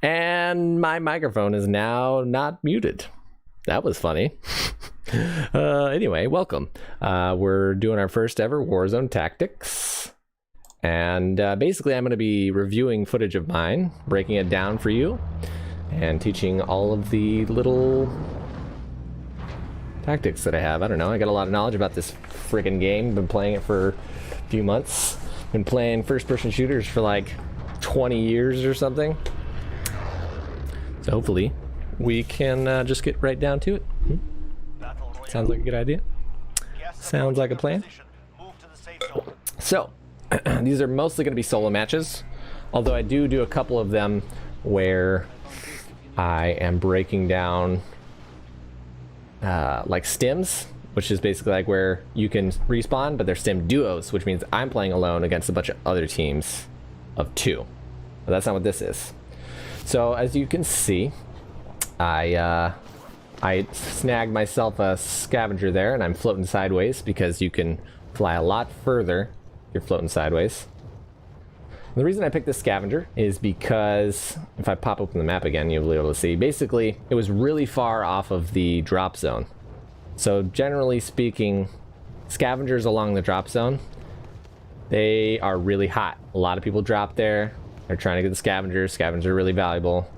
And my microphone is now not muted. That was funny. Anyway, welcome. We're doing our first ever Warzone tactics. And basically I'm going to be reviewing footage of mine, breaking it down for you, and teaching all of the little tactics that I have. I don't know, I got a lot of knowledge about this friggin' game. Been playing it for a few months. Been playing first-person shooters for like 20 years or something. So hopefully we can just get right down to it. Sounds like a good idea. Sounds like a plan. So these are mostly going to be solo matches, although I do a couple of them where I am breaking down like stims, which is basically like where you can respawn, but they're stim duos, which means I'm playing alone against a bunch of other teams of 2. But that's not what this is. So as you can see, I snagged myself a scavenger there, and I'm floating sideways because you can fly a lot further if you're floating sideways. And the reason I picked this scavenger is because if I pop open the map again, you'll be able to see, basically it was really far off of the drop zone. So generally speaking, scavengers along the drop zone, they are really hot. A lot of people drop there. They're trying to get the scavengers. Scavengers are really valuable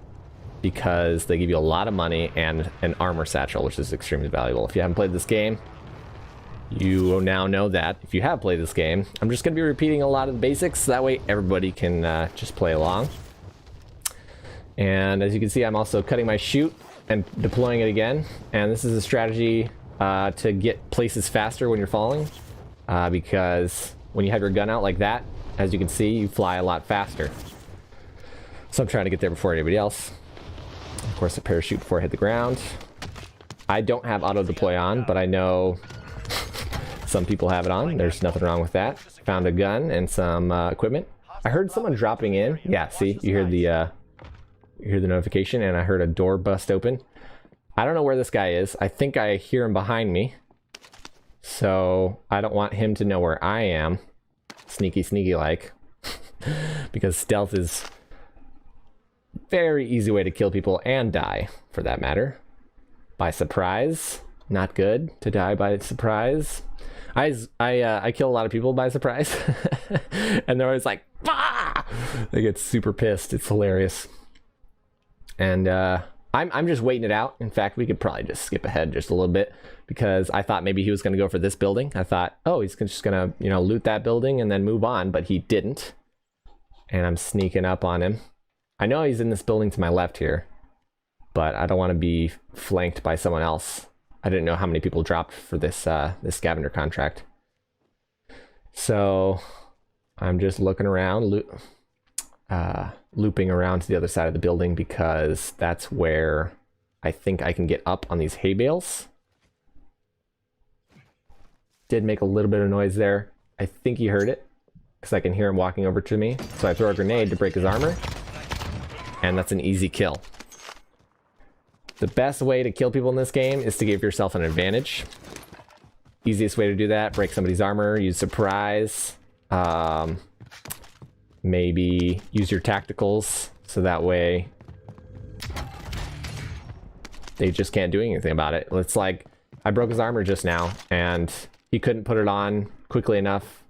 because they give you a lot of money and an armor satchel, which is extremely valuable. If you haven't played this game, you now know that. If you have played this game, I'm just going to be repeating a lot of the basics. That way everybody can just play along. And as you can see, I'm also cutting my chute and deploying it again. And this is a strategy to get places faster when you're falling. Because when you have your gun out like that, as you can see, you fly a lot faster. So I'm trying to get there before anybody else. Of course, a parachute before I hit the ground. I don't have auto deploy on, but I know some people have it on. There's nothing wrong with that. Found a gun and some equipment. I heard someone dropping in. Yeah, see, you hear the notification, and I heard a door bust open. I don't know where this guy is. I think I hear him behind me, so I don't want him to know where I am. Sneaky like. Because stealth is very easy way to kill people and die, for that matter. By surprise. Not good to die by surprise. I kill a lot of people by surprise. And they're always like, bah! They get super pissed. It's hilarious. And I'm just waiting it out. In fact, we could probably just skip ahead just a little bit, because I thought maybe he was going to go for this building. I thought, oh, he's just going to, you know, loot that building and then move on, but he didn't. And I'm sneaking up on him. I know he's in this building to my left here, but I don't want to be flanked by someone else. I didn't know how many people dropped for this this scavenger contract. So I'm just looking around, looping around to the other side of the building, because that's where I think I can get up on these hay bales. Did make a little bit of noise there. I think he heard it, because I can hear him walking over to me. So I throw a grenade to break his armor, and that's an easy kill. The best way to kill people in this game is to give yourself an advantage. Easiest way to do that, break somebody's armor, use surprise, maybe use your tacticals, so that way they just can't do anything about it. It's like, I broke his armor just now, and he couldn't put it on quickly enough.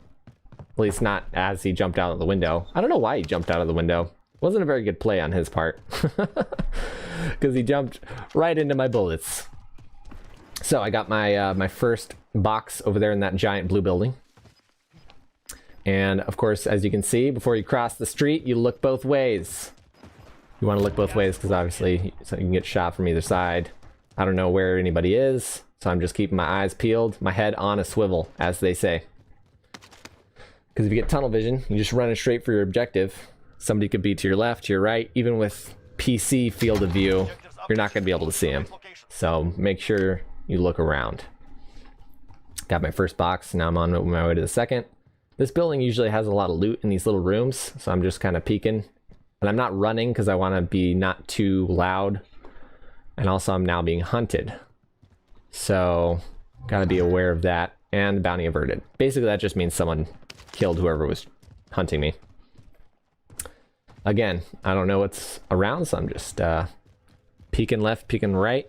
At least not as he jumped out of the window. I don't know why he jumped out of the window. Wasn't a very good play on his part. Because he jumped right into my bullets. So I got my my first box over there in that giant blue building. And of course, as you can see, before you cross the street, you look both ways. You want to look both ways because obviously so you can get shot from either side. I don't know where anybody is, so I'm just keeping my eyes peeled, my head on a swivel, as they say. Because if you get tunnel vision, you just run straight for your objective. Somebody could be to your left, to your right. Even with PC field of view, you're not going to be able to see him. So make sure you look around. Got my first box, now I'm on my way to the second. This building usually has a lot of loot in these little rooms, so I'm just kind of peeking. And I'm not running because I want to be not too loud. And also I'm now being hunted. So, gotta be aware of that. And bounty averted. Basically that just means someone killed whoever was hunting me. again, I don't know what's around, so I'm just peeking left, peeking right.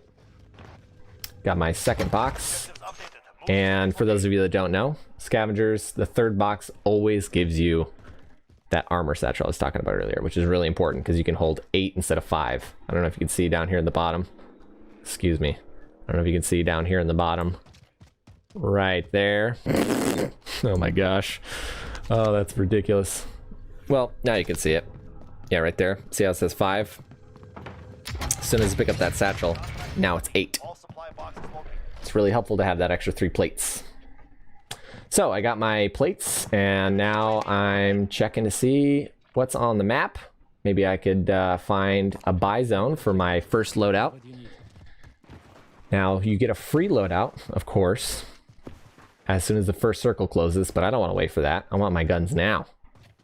Got my second box. And for those of you that don't know, scavengers, the third box always gives you that armor satchel I was talking about earlier, which is really important because you can hold 8 instead of 5. I don't know if you can see down here in the bottom. Excuse me. I don't know if you can see down here in the bottom. Right there. Oh my gosh. Oh, that's ridiculous. Well, now you can see it. Yeah, right there. See how it says 5? As soon as you pick up that satchel, now it's 8. It's really helpful to have that extra 3 plates. So I got my plates, and now I'm checking to see what's on the map. Maybe I could find a buy zone for my first loadout. Now, you get a free loadout, of course, as soon as the first circle closes, but I don't want to wait for that. I want my guns now.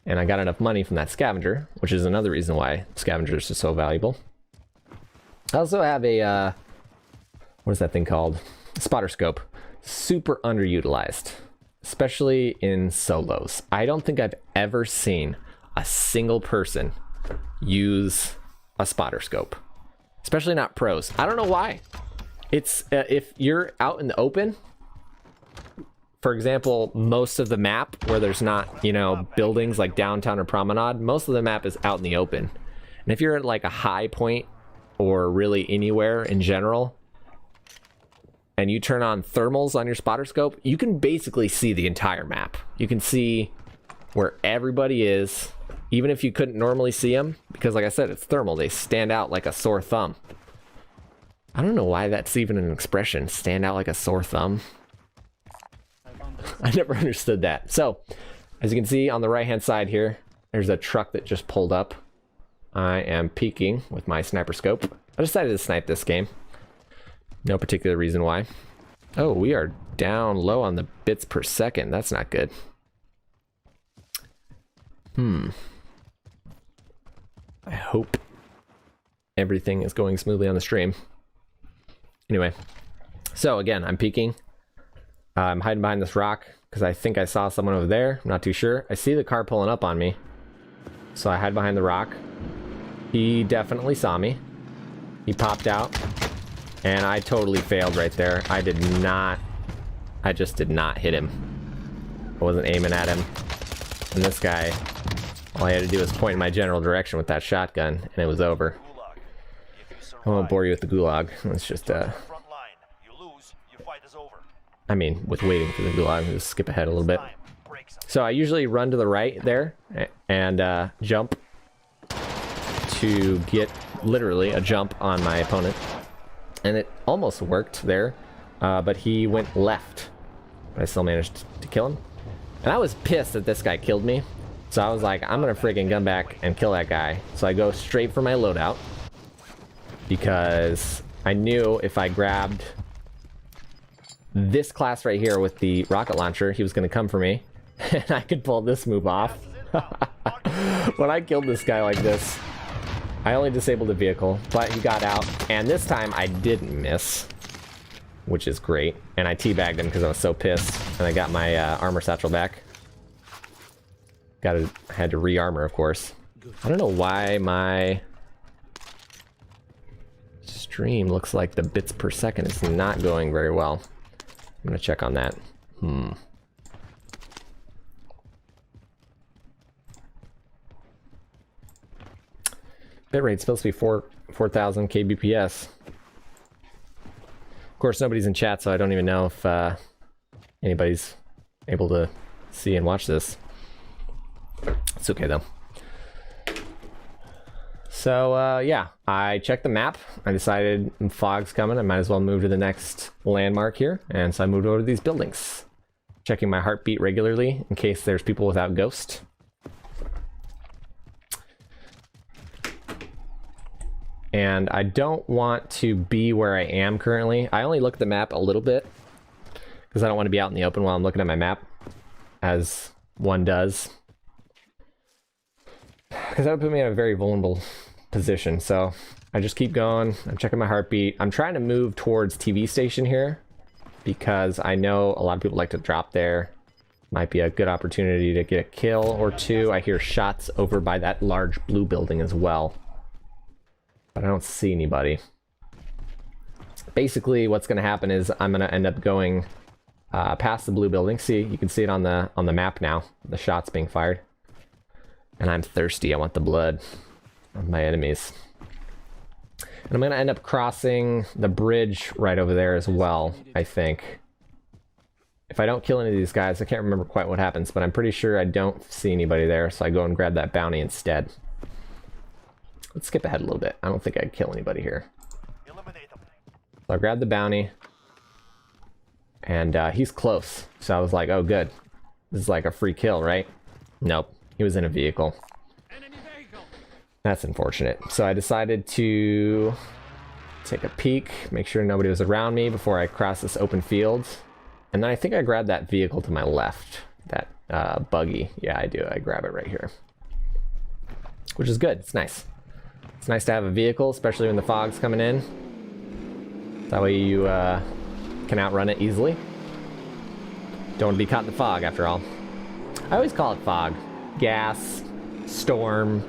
And I got enough money from that scavenger, which is another reason why scavengers are so valuable. I also have a, what is that thing called? Spotter scope. Super underutilized, especially in solos. I don't think I've ever seen a single person use a spotter scope, especially not pros. I don't know why. It's if you're out in the open, for example, most of the map where there's not, you know, buildings like downtown or promenade, most of the map is out in the open. And if you're at like a high point or really anywhere in general, and you turn on thermals on your spotter scope, you can basically see the entire map. You can see where everybody is, even if you couldn't normally see them, because like I said, it's thermal. They stand out like a sore thumb. I don't know why that's even an expression, stand out like a sore thumb. I never understood that. So, as you can see on the right-hand side here, there's a truck that just pulled up. I am peeking with my sniper scope. I decided to snipe this game. No particular reason why. Oh, we are down low on the bits per second. That's not good. I hope everything is going smoothly on the stream. Anyway, so again, I'm peeking. I'm hiding behind this rock because I think I saw someone over there. I'm not too sure. I see the car pulling up on me, so I hide behind the rock. He definitely saw me. He popped out. And I totally failed right there. I just did not hit him. I wasn't aiming at him. And this guy, all I had to do was point in my general direction with that shotgun, and it was over. I won't bore you with the gulag. It's just, I mean, with waiting for the gulag, just skip ahead a little bit. So I usually run to the right there, and jump to get literally a jump on my opponent. And it almost worked there, but he went left. But I still managed to kill him. And I was pissed that this guy killed me. So I was like, I'm gonna friggin' gun back and kill that guy. So I go straight for my loadout, because I knew if I grabbed this class right here with the rocket launcher, he was gonna come for me. And I could pull this move off. When I killed this guy like this, I only disabled the vehicle, but he got out, and this time I didn't miss, which is great. And I teabagged him because I was so pissed, and I got my armor satchel back. Had to re-armor, of course. I don't know why my stream looks like the bits per second is not going very well. I'm gonna check on that. Bitrate's supposed to be 4,000 kbps. Of course, nobody's in chat, so I don't even know if anybody's able to see and watch this. It's okay, though. So, yeah, I checked the map. I decided fog's coming. I might as well move to the next landmark here. And so I moved over to these buildings. Checking my heartbeat regularly in case there's people without ghost. And I don't want to be where I am currently. I only look at the map a little bit because I don't want to be out in the open while I'm looking at my map, as one does. Because that would put me in a very vulnerable position. So I just keep going. I'm checking my heartbeat. I'm trying to move towards TV station here because I know a lot of people like to drop there Might be a good opportunity to get a kill or two. I hear shots over by that large blue building as well, but I don't see anybody. Basically, what's going to happen is I'm going to end up going past the blue building. See, you can see it on the map now. The shots being fired, and I'm thirsty. I want the blood of my enemies. And I'm going to end up crossing the bridge right over there as well, I think. If I don't kill any of these guys, I can't remember quite what happens, but I'm pretty sure I don't see anybody there, so I go and grab that bounty instead. Let's skip ahead a little bit. I don't think I'd kill anybody here. So I grabbed the bounty, and he's close, so I was like, oh good. This is like a free kill, right? Nope, he was in a vehicle. That's unfortunate. So I decided to take a peek, make sure nobody was around me before I cross this open field. And then I think I grabbed that vehicle to my left, that buggy. Yeah, I do. I grab it right here, which is good. It's nice. It's nice to have a vehicle, especially when the fog's coming in. That way you can outrun it easily. Don't want to be caught in the fog, after all. I always call it fog. Gas, storm,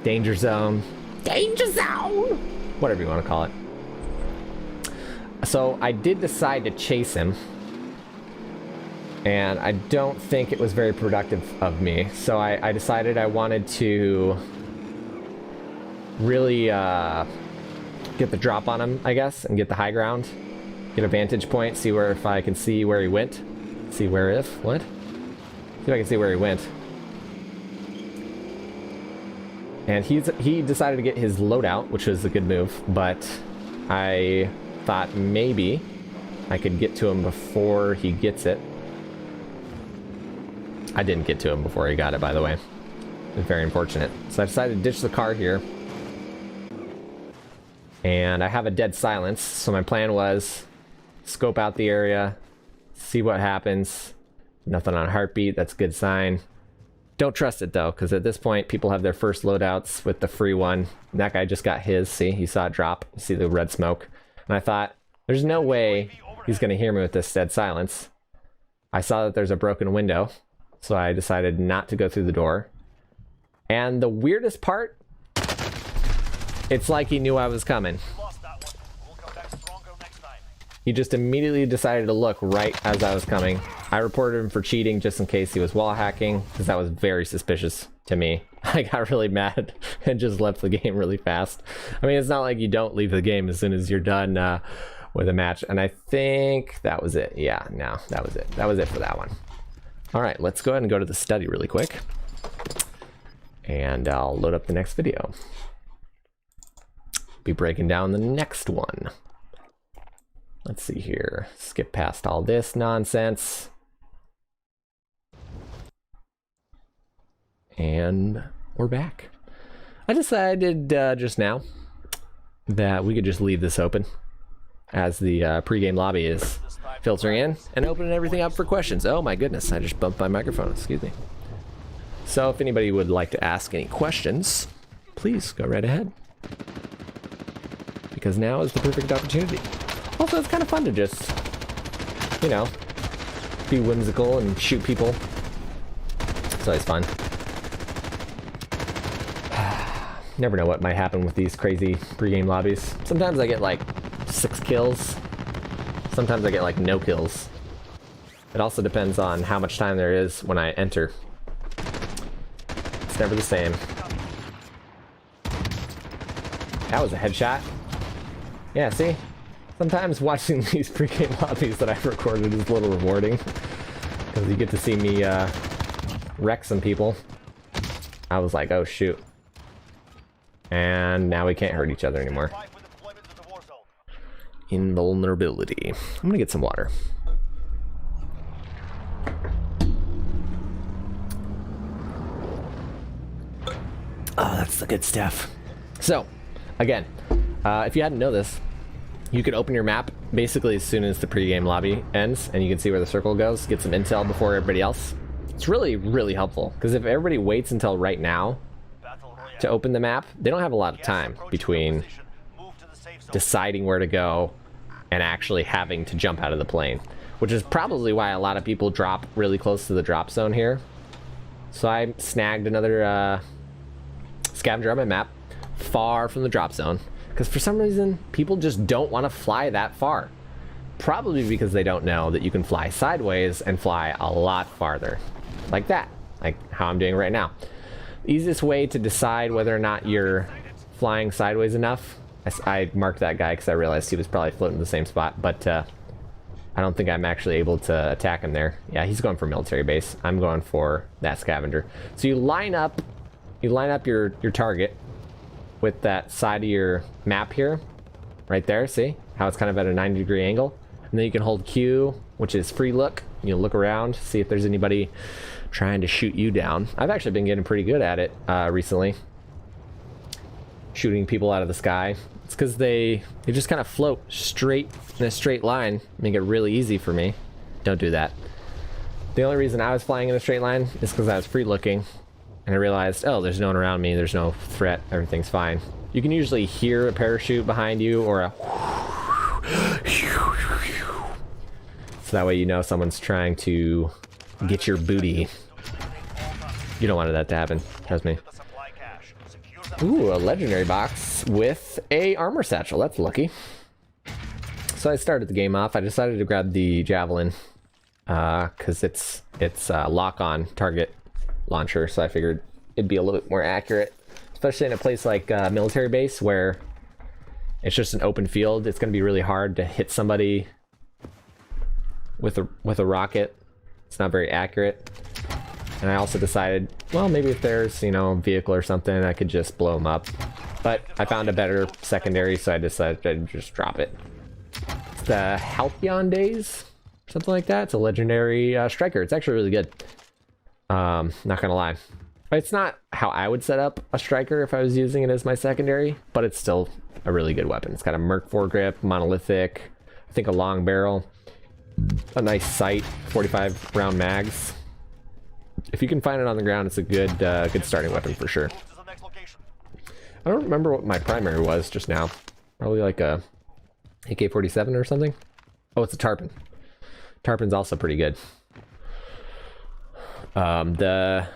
danger zone. Danger zone! Whatever you want to call it. So I did decide to chase him, and I don't think it was very productive of me. So I decided I wanted to really get the drop on him, I guess, and get the high ground, get a vantage point, see where, if I can see where he went, see where if, what? See if I can see where he went. And he decided to get his loadout, which was a good move, but I thought maybe I could get to him before he gets it. I didn't get to him before he got it, by the way. It was very unfortunate. So I decided to ditch the car here. And I have a dead silence, so my plan was scope out the area, see what happens. Nothing on heartbeat, that's a good sign. Don't trust it though, because at this point people have their first loadouts with the free one. And that guy just got his, see, he saw it drop, see the red smoke. And I thought, there's no way he's going to hear me with this dead silence. I saw that there's a broken window, so I decided not to go through the door. And the weirdest part, it's like he knew I was coming. He just immediately decided to look right as I was coming. I reported him for cheating just in case he was wall hacking, because that was very suspicious to me. I got really mad and just left the game really fast. I mean, it's not like you don't leave the game as soon as you're done with a match. And I think that was it. Yeah, no, that was it. That was it for that one. All right, let's go ahead and go to the study really quick. And I'll load up the next video. Be breaking down the next one. Let's see here. Skip past all this nonsense. And we're back. I decided just now that we could just leave this open as the pregame lobby is filtering in and opening everything up for questions. Oh my goodness, I just bumped my microphone, excuse me. So if anybody would like to ask any questions, please go right ahead. Because now is the perfect opportunity. Also, it's kind of fun to just, you know, be whimsical and shoot people. It's always fun. Never know what might happen with these crazy pregame lobbies. Sometimes I get like 6 kills. Sometimes I get like no kills. It also depends on how much time there is when I enter. It's never the same. That was a headshot. Yeah, see? Sometimes watching these pregame lobbies that I've recorded is a little rewarding. Because you get to see me wreck some people. I was like, oh shoot. And now we can't hurt each other anymore. Invulnerability. I'm gonna get some water. Oh, that's the good stuff. So, again, if you hadn't know this, you can open your map basically as soon as the pregame lobby ends, and you can see where the circle goes, get some intel before everybody else. It's really, really helpful, because if everybody waits until right now to open the map, they don't have a lot of time between deciding where to go and actually having to jump out of the plane. which is probably why a lot of people drop really close to the drop zone here. So I snagged another scavenger on my map, far from the drop zone, because for some reason people just don't want to fly that far. Probably because they don't know that you can fly sideways and fly a lot farther, like that, like how I'm doing right now. The easiest way to decide whether or not you're flying sideways enough, I marked that guy because I realized he was probably floating in the same spot, but I don't think I'm actually able to attack him there. Yeah, he's going for military base. I'm going for that scavenger. So you line up your target with that side of your map here, right there. See how it's kind of at a 90-degree angle, and then you can hold Q, which is free look. You look around, see if there's anybody trying to shoot you down. I've actually been getting pretty good at it recently, shooting people out of the sky. It's because they just kind of float straight in a straight line, make it really easy for me. Don't do that. The only reason I was flying in a straight line is because I was free looking, and I realized, oh, there's no one around me, there's no threat, everything's fine. You can usually hear a parachute behind you or a so that way you know someone's trying to get your booty. You don't want that to happen, trust me. Ooh, a legendary box with a armor satchel. That's lucky. So I started the game off. I decided to grab the javelin because it's lock-on target launcher. So I figured it'd be a little bit more accurate, especially in a place like military base where it's just an open field. It's going to be really hard to hit somebody with a rocket. It's not very accurate. And I also decided, well, maybe if there's, a vehicle or something, I could just blow them up. But I found a better secondary, so I decided to just drop it. It's the Halcyon Days, something like that. It's a legendary striker. It's actually really good. Not gonna lie. It's not how I would set up a striker if I was using it as my secondary, but it's still a really good weapon. It's got a Merc foregrip, monolithic, I think a long barrel, a nice sight, 45 round mags. If you can find it on the ground, it's a good good starting weapon for sure. I don't remember what my primary was just now. Probably like a AK-47 or something. Oh, it's a Tarpon. Tarpon's also pretty good. The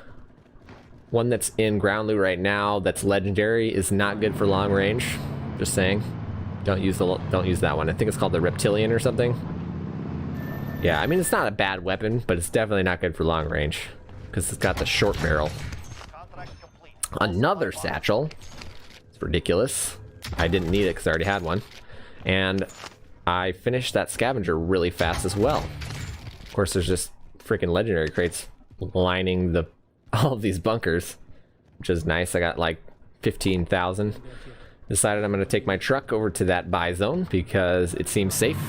one that's in ground loot right now that's legendary is not good for long range. Just saying. Don't use that one. I think it's called the Reptilian or something. Yeah, I mean, it's not a bad weapon, but it's definitely not good for long range because it's got the short barrel. Another satchel. It's ridiculous. I didn't need it because I already had one. And I finished that scavenger really fast as well. Of course, there's just freaking legendary crates lining all of these bunkers, which is nice. I got like 15,000. Decided I'm going to take my truck over to that buy zone because it seems safe.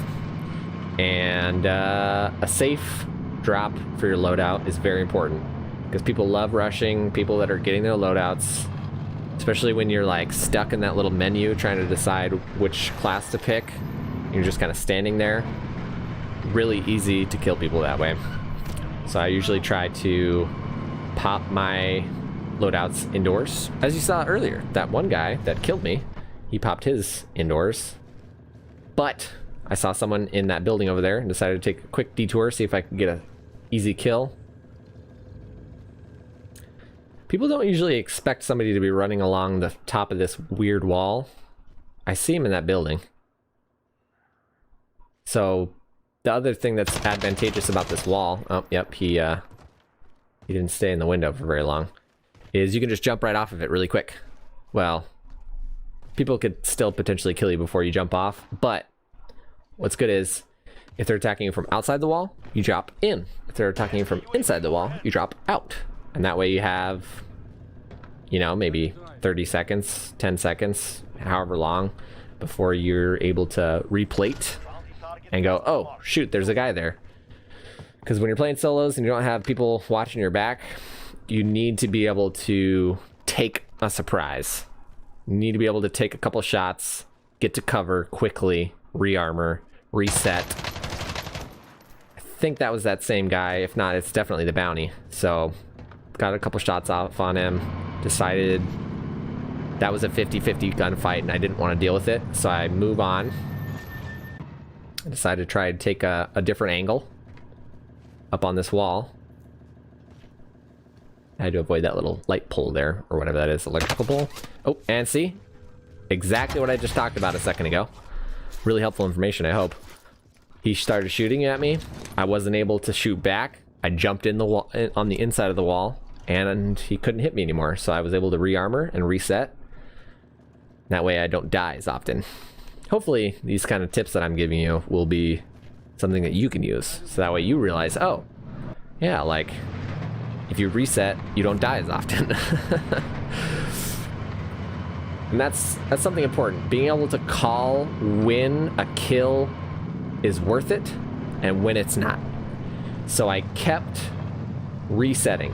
And a safe drop for your loadout is very important because people love rushing people that are getting their loadouts, especially when you're like stuck in that little menu trying to decide which class to pick. You're just kind of standing there. Really easy to kill people that way. So I usually try to pop my loadouts indoors. As you saw earlier, that one guy that killed me, he popped his indoors. But I saw someone in that building over there and decided to take a quick detour, see if I could get an easy kill. People don't usually expect somebody to be running along the top of this weird wall. I see him in that building. So the other thing that's advantageous about this wall, oh, yep, he didn't stay in the window for very long, is you can just jump right off of it really quick. Well, people could still potentially kill you before you jump off, but what's good is if they're attacking you from outside the wall, you drop in. If they're attacking you from inside the wall, you drop out. And that way you have, maybe 30 seconds, 10 seconds, however long, before you're able to replate and go, oh, shoot, there's a guy there. Because when you're playing solos and you don't have people watching your back, you need to be able to take a surprise. You need to be able to take a couple shots, get to cover quickly, re-armor, reset. I think that was that same guy. If not, it's definitely the bounty. So got a couple shots off on him, decided that was a 50-50 gunfight and I didn't want to deal with it, so I move on. I decided to try to take a different angle up on this wall. I had to avoid that little light pole there, or whatever that is, electrical pole. Oh, and see? Exactly what I just talked about a second ago. Really helpful information, I hope. He started shooting at me. I wasn't able to shoot back. I jumped in the wall, on the inside of the wall, and he couldn't hit me anymore. So I was able to re-armor and reset. That way I don't die as often. Hopefully these kind of tips that I'm giving you will be something that you can use. So that way you realize, oh, yeah, like, if you reset, you don't die as often. And that's something important. Being able to call when a kill is worth it and when it's not. So I kept resetting.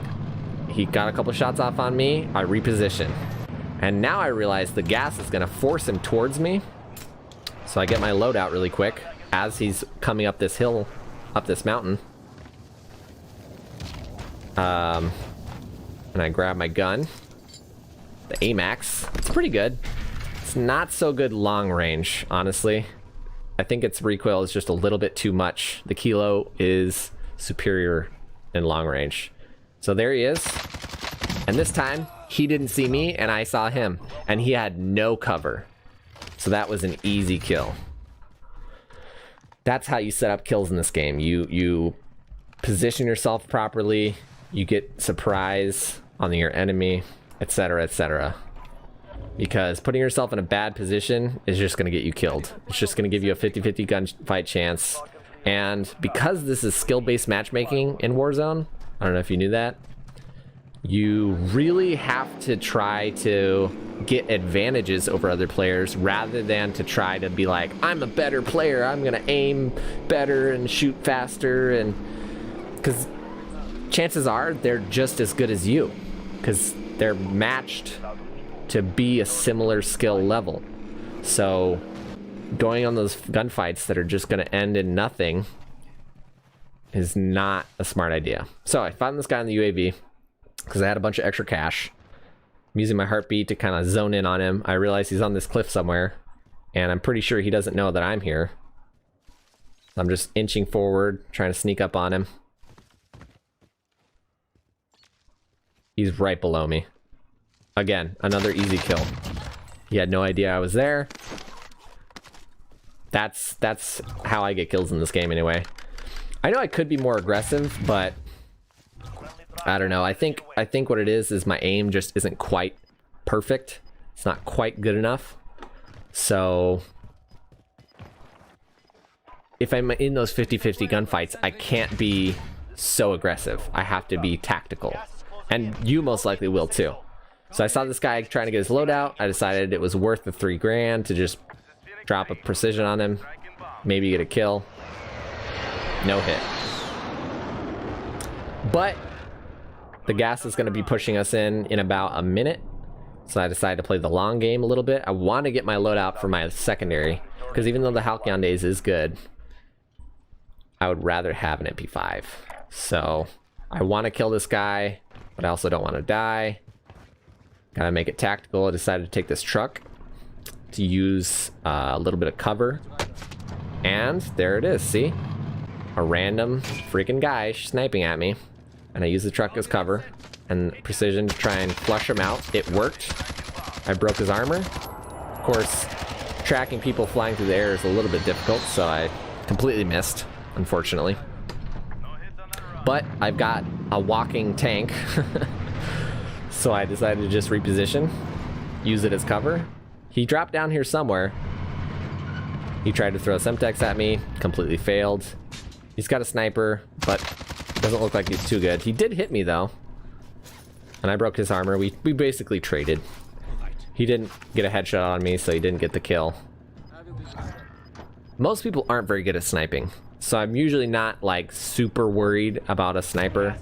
He got a couple shots off on me, I repositioned. And now I realize the gas is gonna force him towards me. So I get my loadout really quick as he's coming up this hill, up this mountain. And I grab my gun. The AMAX. It's pretty good. It's not so good long range, honestly. I think its recoil is just a little bit too much. The Kilo is superior in long range. So there he is. And this time, he didn't see me and I saw him. And he had no cover. So that was an easy kill. That's how you set up kills in this game. You position yourself properly. You get surprise on your enemy, etc., etc. Because putting yourself in a bad position is just going to get you killed. It's just going to give you a 50-50 gunfight chance. And because this is skill-based matchmaking in Warzone, I don't know if you knew that, you really have to try to get advantages over other players rather than to try to be like, I'm a better player, I'm going to aim better and shoot faster. And because chances are they're just as good as you because they're matched to be a similar skill level. So going on those gunfights that are just going to end in nothing is not a smart idea. So I found this guy in the UAV because I had a bunch of extra cash. I'm using my heartbeat to kind of zone in on him. I realize he's on this cliff somewhere and I'm pretty sure he doesn't know that I'm here. I'm just inching forward, trying to sneak up on him. He's right below me. Again, another easy kill. He had no idea I was there. That's how I get kills in this game anyway. I know I could be more aggressive, but I don't know. I think what it is my aim just isn't quite perfect. It's not quite good enough. So if I'm in those 50-50 gunfights, I can't be so aggressive. I have to be tactical. And you most likely will too. So I saw this guy trying to get his loadout. I decided it was worth the $3 grand to just drop a precision on him. Maybe get a kill. No hit. But the gas is going to be pushing us in about a minute. So I decided to play the long game a little bit. I want to get my loadout for my secondary. Because even though the Halcyon Days is good, I would rather have an MP5. So I want to kill this guy, but I also don't want to die. Gotta make it tactical. I decided to take this truck to use a little bit of cover. And there it is, see? A random freaking guy sniping at me. And I used the truck as cover and precision to try and flush him out. It worked. I broke his armor. Of course, tracking people flying through the air is a little bit difficult, so I completely missed, unfortunately. But I've got a walking tank. So I decided to just reposition, use it as cover. He dropped down here somewhere. He tried to throw Semtex at me, completely failed. He's got a sniper, but doesn't look like he's too good. He did hit me though, and I broke his armor. We basically traded. He didn't get a headshot on me, so he didn't get the kill. Most people aren't very good at sniping, so I'm usually not like super worried about a sniper,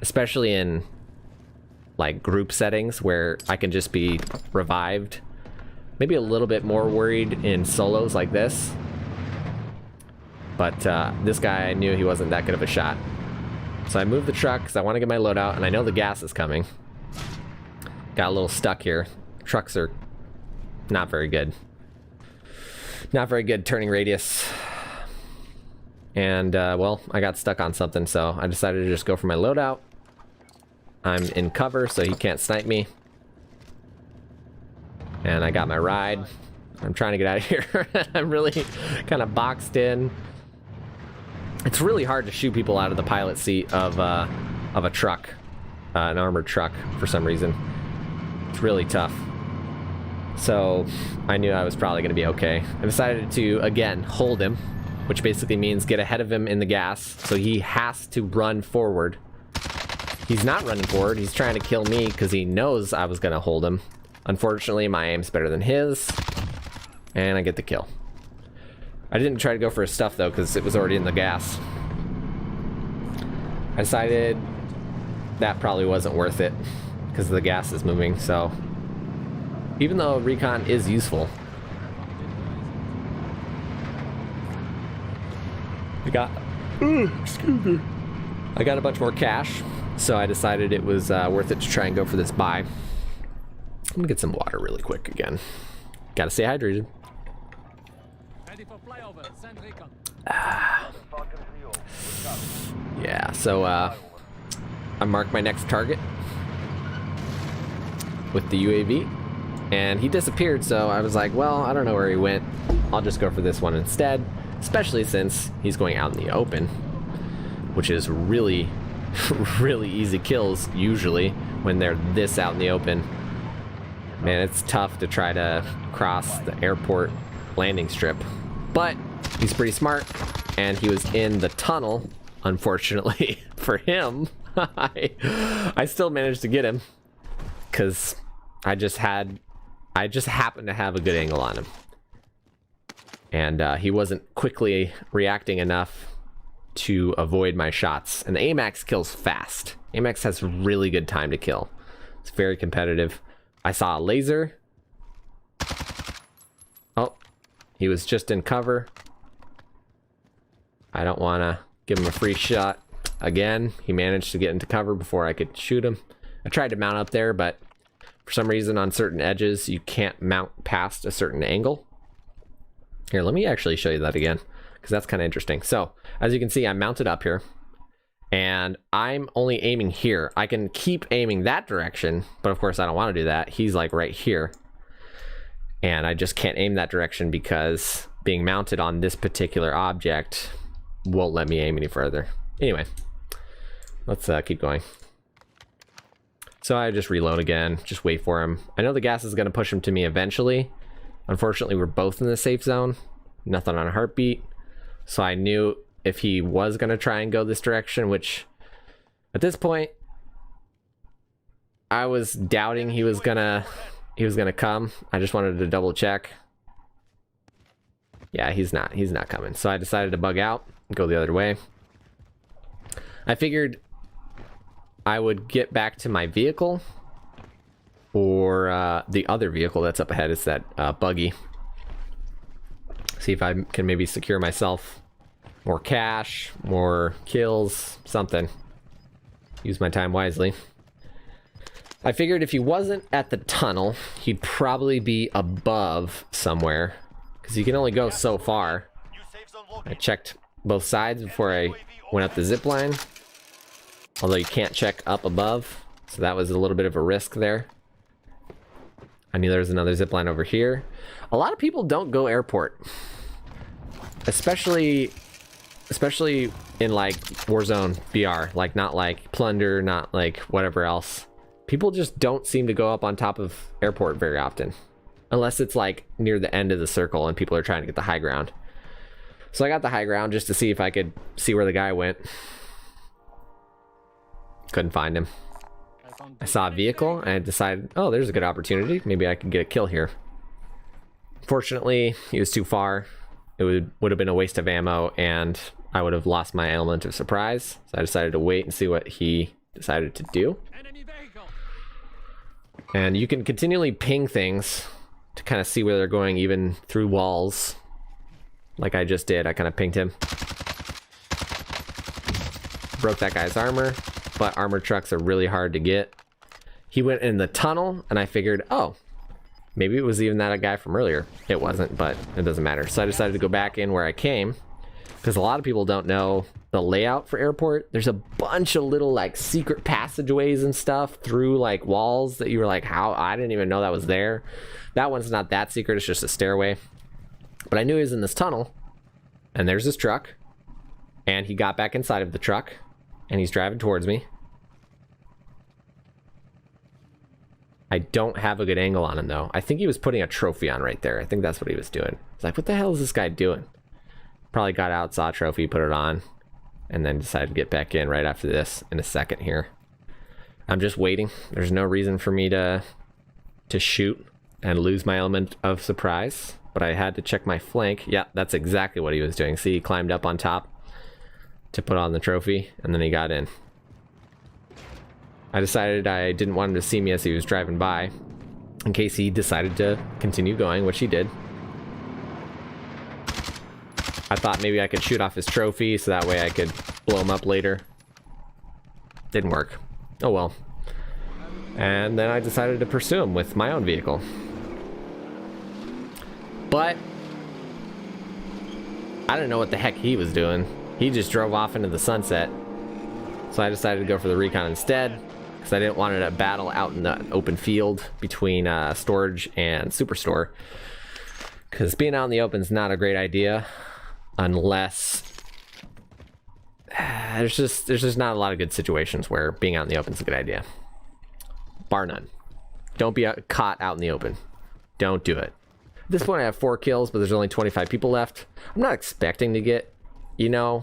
especially in like group settings where I can just be revived. Maybe a little bit more worried in solos like this. But this guy, I knew he wasn't that good of a shot. So I moved the truck because I want to get my loadout, and I know the gas is coming. Got a little stuck here. Trucks are not very good. Not very good turning radius. and well, I got stuck on something, so I decided to just go for my loadout. I'm in cover, so he can't snipe me. And I got my ride. I'm trying to get out of here. I'm really kind of boxed in. It's really hard to shoot people out of the pilot seat of a truck, an armored truck, for some reason. It's really tough. So I knew I was probably going to be okay. I decided to, again, hold him, which basically means get ahead of him in the gas. So he has to run forward. He's not running forward. He's trying to kill me because he knows I was going to hold him. Unfortunately, my aim's better than his. And I get the kill. I didn't try to go for his stuff, though, because it was already in the gas. I decided that probably wasn't worth it because the gas is moving, so... Even though recon is useful. Excuse me. I got a bunch more cash, so I decided it was worth it to try and go for this buy. I'm gonna get some water really quick again. Gotta stay hydrated. Yeah, so I marked my next target with the UAV, and he disappeared, so I was like, well, I don't know where he went. I'll just go for this one instead, especially since he's going out in the open, which is really, really easy kills usually when they're this out in the open. Man, it's tough to try to cross the airport landing strip, but he's pretty smart, and he was in the tunnel. Unfortunately for him, I still managed to get him because I just happened to have a good angle on him, and he wasn't quickly reacting enough to avoid my shots. And the AMAX kills fast. AMAX has really good time to kill. It's very competitive. I saw a laser. Oh, he was just in cover. I don't want to give him a free shot again. He managed to get into cover before I could shoot him. I tried to mount up there, but for some reason on certain edges you can't mount past a certain angle. Here, let me actually show you that again, because that's kind of interesting. So as you can see, I'm mounted up here, and I'm only aiming here. I can keep aiming that direction, but of course I don't want to do that. He's like right here, and I just can't aim that direction because being mounted on this particular object won't let me aim any further. Anyway, let's keep going. So I just reload again, just wait for him. I know the gas is going to push him to me eventually. Unfortunately, we're both in the safe zone. Nothing on a heartbeat. So I knew if he was going to try and go this direction, which at this point I was doubting he was gonna come. I just wanted to double check. Yeah, he's not coming. So I decided to bug out and go the other way. I figured I would get back to my vehicle, or the other vehicle that's up ahead. It's that buggy. See if I can maybe secure myself more cash, more kills, something. Use my time wisely. I figured if he wasn't at the tunnel, he'd probably be above somewhere, because you can only go so far. I checked both sides before I went up the zip line, although you can't check up above, so that was a little bit of a risk there. I knew there was another zip line over here. A lot of people don't go airport, especially in like Warzone BR, like not like Plunder, not like whatever else. People just don't seem to go up on top of airport very often, unless it's like near the end of the circle and people are trying to get the high ground. So I got the high ground just to see if I could see where the guy went. Couldn't find him. I saw a vehicle and I decided, oh, there's a good opportunity. Maybe I can get a kill here. Fortunately, he was too far. It would have been a waste of ammo, and I would have lost my element of surprise. So I decided to wait and see what he decided to do. And you can continually ping things to kind of see where they're going, even through walls. Like I just did. I kind of pinged him. Broke that guy's armor, but armored trucks are really hard to get. He went in the tunnel, and I figured, oh, maybe it was even that guy from earlier. It wasn't, but it doesn't matter. So I decided to go back in where I came, because a lot of people don't know the layout for airport. There's a bunch of little like secret passageways and stuff through like walls that you were like, how? I didn't even know that was there. That one's not that secret, it's just a stairway. But I knew he was in this tunnel, and there's this truck, and he got back inside of the truck, and he's driving towards me. I don't have a good angle on him though. I think he was putting a trophy on right there. I think that's what he was doing. It's like, what the hell is this guy doing? Probably got out, saw a trophy, put it on, and then decided to get back in right after this in a second here. I'm just waiting. There's no reason for me to shoot and lose my element of surprise, but I had to check my flank. Yeah, that's exactly what he was doing. See, he climbed up on top to put on the trophy, and then he got in. I decided I didn't want him to see me as he was driving by, in case he decided to continue going, which he did. I thought maybe I could shoot off his trophy so that way I could blow him up later. Didn't work. Oh well. And then I decided to pursue him with my own vehicle. But I didn't know what the heck he was doing. He just drove off into the sunset. So I decided to go for the recon instead, because I didn't want to battle out in the open field between storage and superstore. Because being out in the open is not a great idea, unless there's just not a lot of good situations where being out in the open is a good idea. Bar none. Don't be caught out in the open. Don't do it. At this point I have 4 kills, but there's only 25 people left. I'm not expecting to get, you know,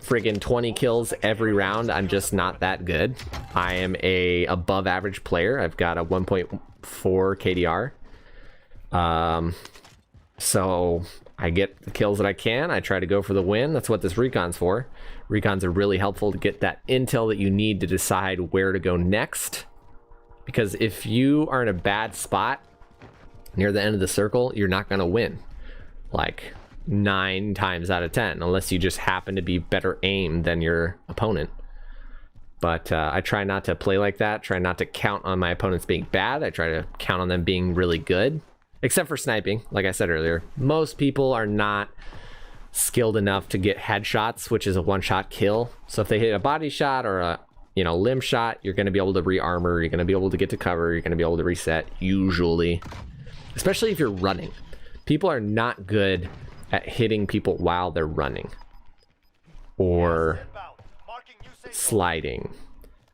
friggin' 20 kills every round. I'm just not that good. I am a above average player. I've got a 1.4 KDR. So I get the kills that I can. I try to go for the win. That's what this recon's for. Recons are really helpful to get that intel that you need to decide where to go next. Because if you are in a bad spot near the end of the circle, you're not going to win. Like 9 times out of 10, unless you just happen to be better aimed than your opponent. But I try not to play like that. Try not to count on my opponents being bad. I try to count on them being really good. Except for sniping, like I said earlier. Most people are not skilled enough to get headshots, which is a one-shot kill. So if they hit a body shot or a limb shot, you're going to be able to re-armor. You're going to be able to get to cover. You're going to be able to reset, usually. Especially if you're running. People are not good at hitting people while they're running. Or sliding.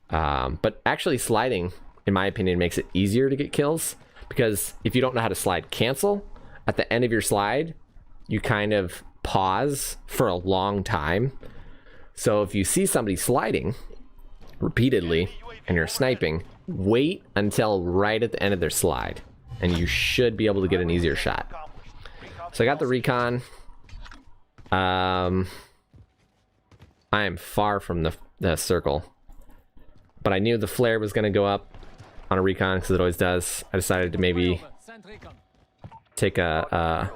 But actually sliding, in my opinion, makes it easier to get kills. Because if you don't know how to slide cancel, at the end of your slide, you kind of pause for a long time. So if you see somebody sliding repeatedly and you're sniping, wait until right at the end of their slide, and you should be able to get an easier shot. So I got the recon. I am far from the circle, but I knew the flare was going to go up on a recon because it always does. I decided to maybe take a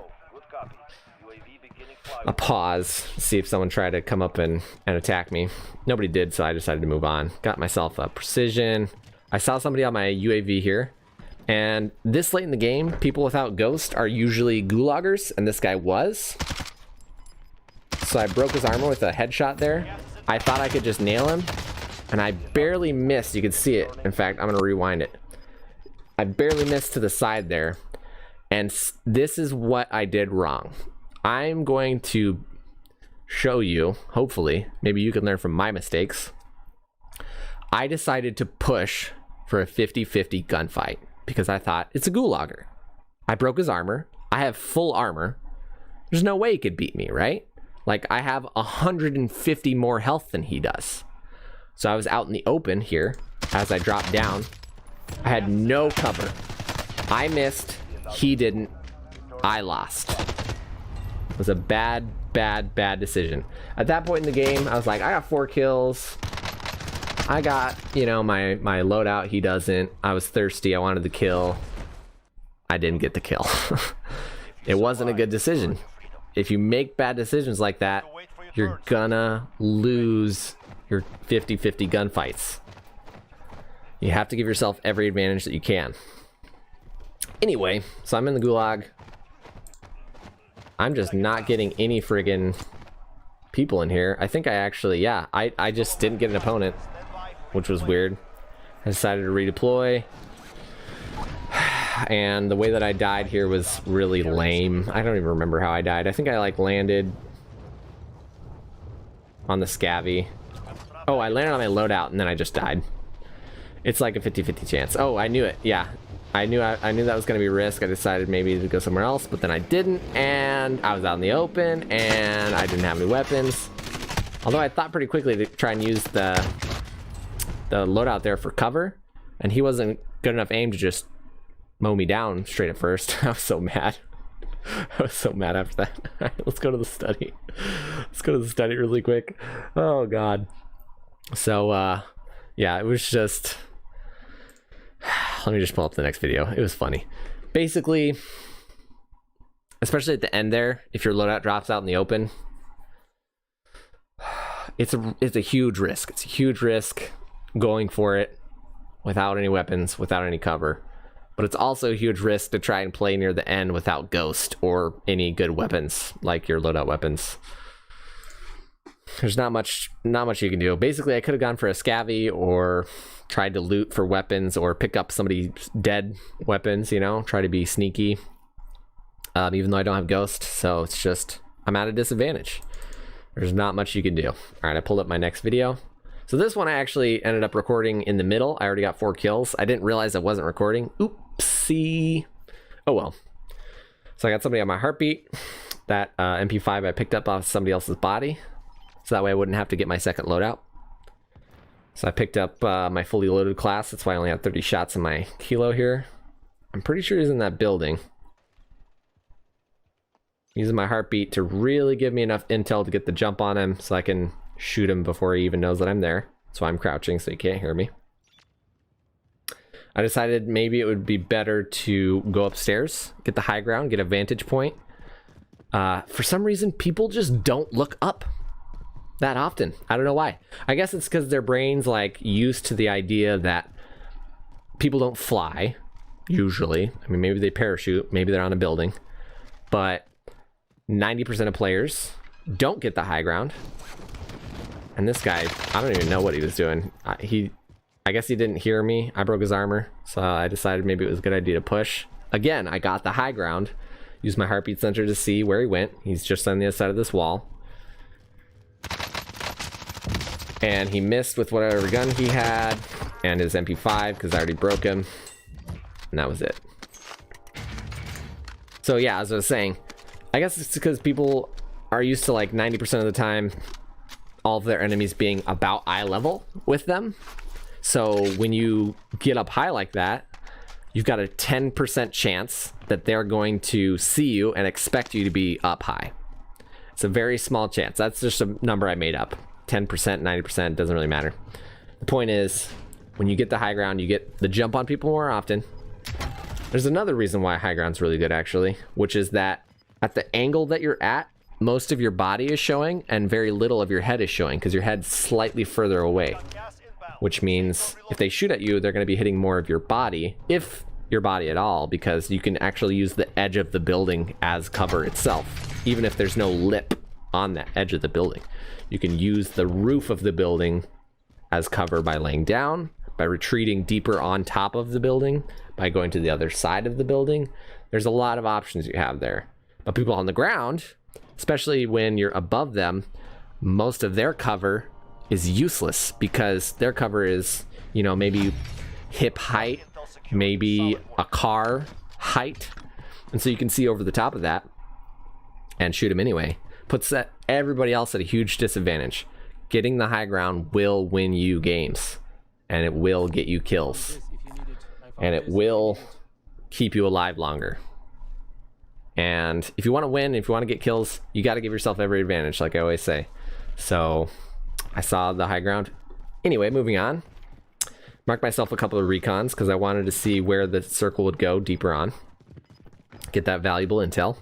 pause, see if someone tried to come up and attack me. Nobody did, so I decided to move on. Got myself a precision. I saw somebody on my UAV here, and this late in the game, people without ghost are usually gulaggers, and this guy was. So I broke his armor with a headshot there. I thought I could just nail him, and I barely missed. You can see it. In fact, I'm going to rewind it. I barely missed to the side there. And this is what I did wrong. I'm going to show you, hopefully, maybe you can learn from my mistakes. I decided to push for a 50-50 gunfight because I thought it's a gulagger. I broke his armor. I have full armor. There's no way he could beat me, right? Like, I have 150 more health than he does. So I was out in the open here. As I dropped down, I had no cover. I missed. He didn't. I lost. It was a bad decision. At that point in the game, I was like, I got 4 kills. I got, my loadout. He doesn't. I was thirsty. I wanted the kill. I didn't get the kill. It wasn't a good decision. If you make bad decisions like that, you're gonna lose your 50-50 gunfights. You have to give yourself every advantage that you can. Anyway, so I'm in the gulag. I'm just not getting any friggin' people in here. I think I actually, yeah, I just didn't get an opponent, which was weird. I decided to redeploy. And the way that I died here was really lame. I don't even remember how I died. I think I like landed on the scabby. Oh, I landed on my loadout and then I just died. It's like a 50-50 chance. Oh, I knew it. Yeah, I knew that was gonna be a risk. I decided maybe to go somewhere else, but then I didn't, and I was out in the open, and I didn't have any weapons. Although I thought pretty quickly to try and use the loadout there for cover, and he wasn't good enough aim to just mow me down straight at first. I was so mad. I was so mad after that. All right, let's go to the study. Let's go to the study really quick. Oh god. So yeah, it was just, let me just pull up the next video. It was funny. Basically, especially at the end there, if your loadout drops out in the open, it's a huge risk. It's a huge risk going for it without any weapons, without any cover. But it's also a huge risk to try and play near the end without ghost or any good weapons like your loadout weapons. There's not much you can do. Basically, I could have gone for a scabby or tried to loot for weapons or pick up somebody's dead weapons, you know, try to be sneaky, even though I don't have ghost. So it's just, I'm at a disadvantage. There's not much you can do. All right, I pulled up my next video. So this one I actually ended up recording in the middle. I already got 4 kills. I didn't realize I wasn't recording. Oopsie. Oh well. So I got somebody on my heartbeat. That MP5 I picked up off somebody else's body. So that way I wouldn't have to get my second loadout. So I picked up my fully loaded class. That's why I only had 30 shots in my kilo here. I'm pretty sure he's in that building. Using my heartbeat to really give me enough intel to get the jump on him so I can shoot him before he even knows that I'm there. So I'm crouching so he can't hear me. I decided maybe it would be better to go upstairs, get the high ground, get a vantage point. For some reason, people just don't look up that often. I don't know why. I guess it's because their brain's like used to the idea that people don't fly, usually. I mean, maybe they parachute, maybe they're on a building, but 90% of players don't get the high ground. And this guy, I don't even know what he was doing. I guess he didn't hear me. I broke his armor, so I decided maybe it was a good idea to push. Again, I got the high ground. Used my heartbeat sensor to see where he went. He's just on the other side of this wall. And he missed with whatever gun he had and his MP5 because I already broke him. And that was it. So yeah, as I was saying, I guess it's because people are used to like 90% of the time all of their enemies being about eye level with them. So when you get up high like that, you've got a 10% chance that they're going to see you and expect you to be up high. It's a very small chance. That's just a number I made up. 10%, 90%, doesn't really matter. The point is, when you get the high ground, you get the jump on people more often. There's another reason why high ground's really good, actually, which is that at the angle that you're at, most of your body is showing and very little of your head is showing because your head's slightly further away, which means if they shoot at you, they're going to be hitting more of your body, if your body at all, because you can actually use the edge of the building as cover itself, even if there's no lip on that edge of the building. You can use the roof of the building as cover by laying down, by retreating deeper on top of the building, by going to the other side of the building. There's a lot of options you have there. But people on the ground, especially when you're above them, most of their cover is useless because their cover is, you know, maybe hip height, maybe a car height. And so you can see over the top of that and shoot them anyway. Puts everybody else at a huge disadvantage. Getting the high ground will win you games, and it will get you kills, and it will keep you alive longer. And if you want to win, if you want to get kills, you got to give yourself every advantage, like I always say. So I saw the high ground. Anyway, moving on. Marked myself a couple of recons because I wanted to see where the circle would go deeper on. Get that valuable intel.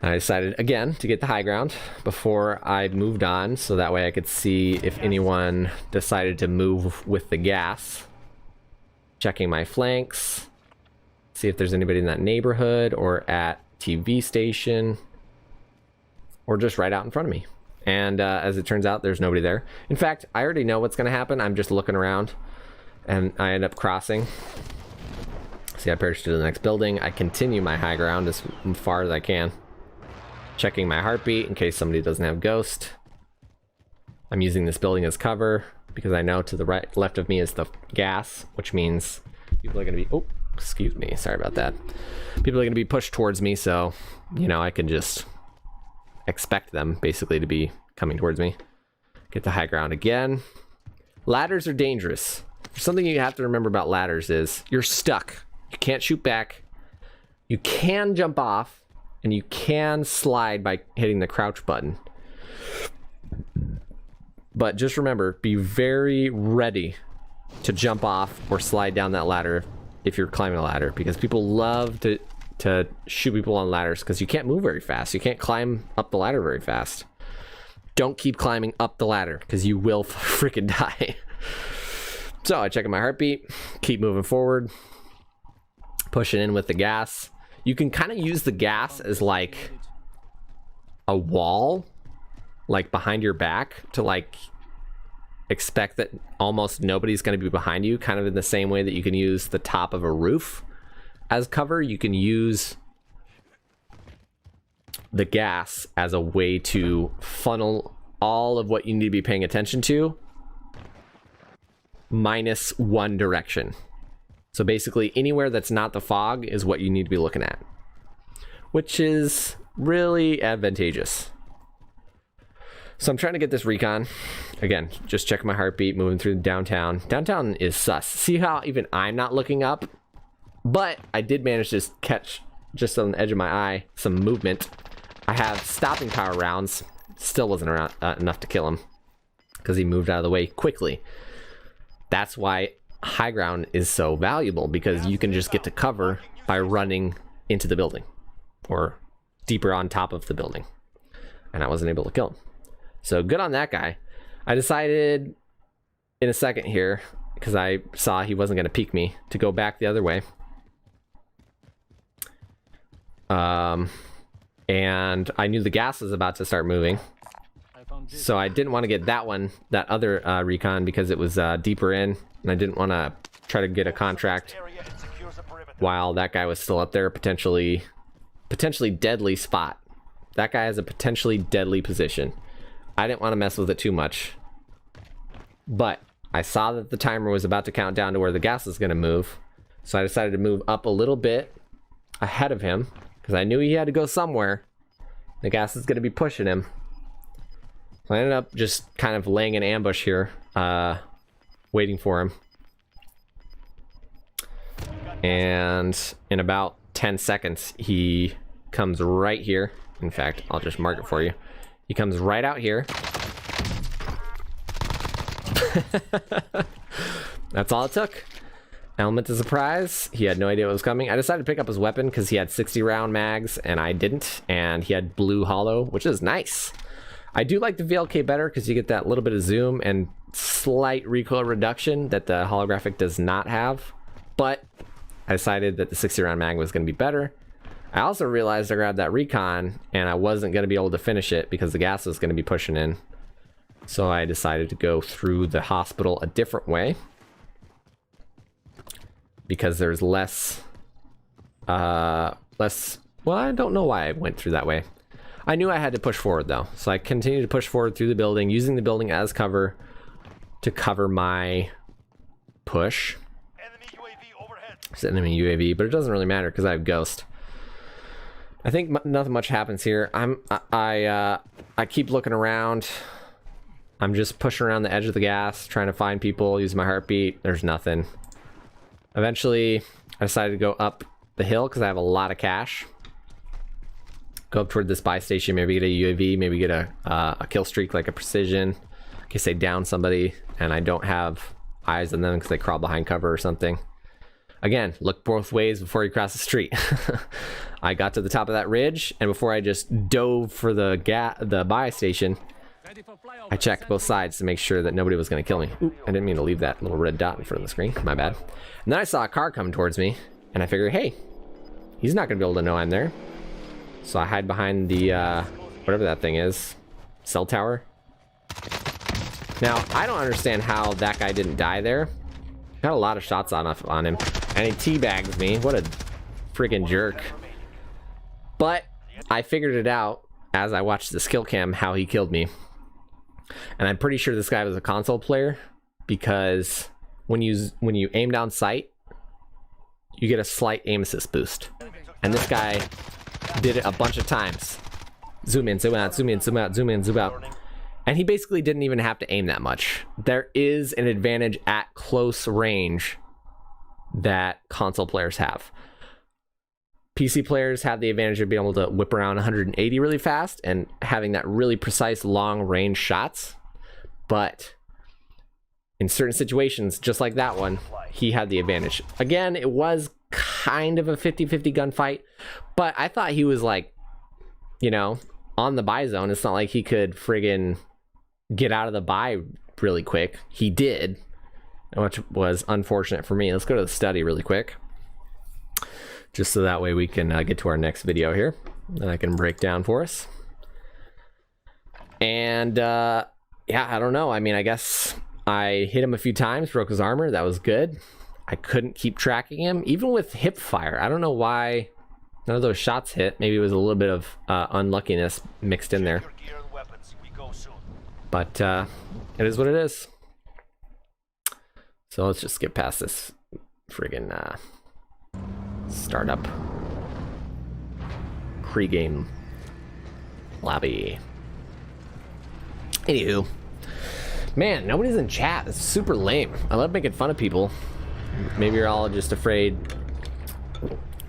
I decided again to get the high ground before I moved on, so that way I could see if anyone decided to move with the gas. Checking my flanks, see if there's anybody in that neighborhood or at TV station, or just right out in front of me. And as it turns out, there's nobody there. In fact, I already know what's going to happen. I'm just looking around, and I end up crossing. See, I parachuted to the next building. I continue my high ground as far as I can, checking my heartbeat in case somebody doesn't have ghost. I'm using this building as cover because I know to the right, left of me is the gas, which means people are going to be, oh, excuse me, sorry about that. People are going to be pushed towards me, so, you know, I can just expect them basically to be coming towards me. Get the high ground again. Ladders are dangerous. Something you have to remember about ladders is you're stuck. You can't shoot back. You can jump off, and you can slide by hitting the crouch button. But just remember, be very ready to jump off or slide down that ladder if you're climbing a ladder, because people love to shoot people on ladders because you can't move very fast. You can't climb up the ladder very fast. Don't keep climbing up the ladder because you will freaking die. So I check my heartbeat, keep moving forward, pushing in with the gas. You can kind of use the gas as like a wall, like behind your back, to like expect that almost nobody's going to be behind you, kind of in the same way that you can use the top of a roof as cover. You can use the gas as a way to funnel all of what you need to be paying attention to minus one direction. So basically anywhere that's not the fog is what you need to be looking at, which is really advantageous. So I'm trying to get this recon. Again, just checking my heartbeat, moving through downtown. Downtown is sus. See how even I'm not looking up? But I did manage to catch, just on the edge of my eye, some movement. I have stopping power rounds. Still wasn't around, enough to kill him because he moved out of the way quickly. That's why high ground is so valuable, because you can just get to cover by running into the building or deeper on top of the building. And I wasn't able to kill him. So good on that guy. I decided in a second here, because I saw he wasn't going to peek me, to go back the other way. And I knew the gas was about to start moving. So I didn't want to get that other recon, because it was deeper in, and I didn't want to try to get a contract while that guy was still up there, potentially deadly spot. That guy has a potentially deadly position. I didn't want to mess with it too much, but I saw that the timer was about to count down to where the gas is going to move, so I decided to move up a little bit ahead of him because I knew he had to go somewhere. The gas is going to be pushing him. So I ended up just kind of laying an ambush here, waiting for him. And in about 10 seconds, he comes right here. In fact, I'll just mark it for you. He comes right out here. That's all it took. Element of surprise. He had no idea what was coming. I decided to pick up his weapon because he had 60 round mags and I didn't. And he had blue hollow, which is nice. I do like the VLK better because you get that little bit of zoom and slight recoil reduction that the holographic does not have. But I decided that the 60 round mag was going to be better. I also realized I grabbed that recon and I wasn't going to be able to finish it because the gas was going to be pushing in. So I decided to go through the hospital a different way, because there's less, well, I don't know why I went through that way. I knew I had to push forward though. So I continued to push forward through the building, using the building as cover to cover my push. Enemy UAV overhead. It's enemy UAV, but it doesn't really matter because I have Ghost. I think nothing much happens here. I keep looking around. I'm just pushing around the edge of the gas, trying to find people, using my heartbeat. There's nothing. Eventually, I decided to go up the hill because I have a lot of cash. Go up toward this buy station, maybe get a UAV, maybe get a kill streak like a precision, in case they down somebody and I don't have eyes on them because they crawl behind cover or something. Again, look both ways before you cross the street. I got to the top of that ridge, and before I just dove for the buy station, I checked both sides to make sure that nobody was going to kill me. Ooh, I didn't mean to leave that little red dot in front of the screen. My bad. And then I saw a car coming towards me, and I figured, hey, he's not going to be able to know I'm there. So I hide behind the, whatever that thing is. Cell tower. Now, I don't understand how that guy didn't die there. Got a lot of shots on him. And he teabags me. What a freaking jerk. But I figured it out as I watched the skill cam how he killed me. And I'm pretty sure this guy was a console player, because when you aim down sight, you get a slight aim assist boost. And this guy did it a bunch of times. Zoom in, zoom out, zoom in, zoom out, zoom in, zoom out. And he basically didn't even have to aim that much. There is an advantage at close range that console players have. PC players have the advantage of being able to whip around 180 really fast and having that really precise long range shots. But in certain situations, just like that one, he had the advantage. Again, it was kind of a 50-50 gunfight, but I thought he was like, you know, on the buy zone. It's not like he could friggin' get out of the buy really quick. He did, which was unfortunate for me. Let's go to the study really quick, just so that way we can get to our next video here that I can break down for us. And yeah, I don't know. I mean, I guess I hit him a few times, broke his armor. That was good. I couldn't keep tracking him, even with hip fire. I don't know why none of those shots hit. Maybe it was a little bit of unluckiness mixed in there. But it is what it is. So let's just get past this friggin' startup pre-game lobby. Anywho, man, nobody's in chat. It's super lame. I love making fun of people. Maybe you're all just afraid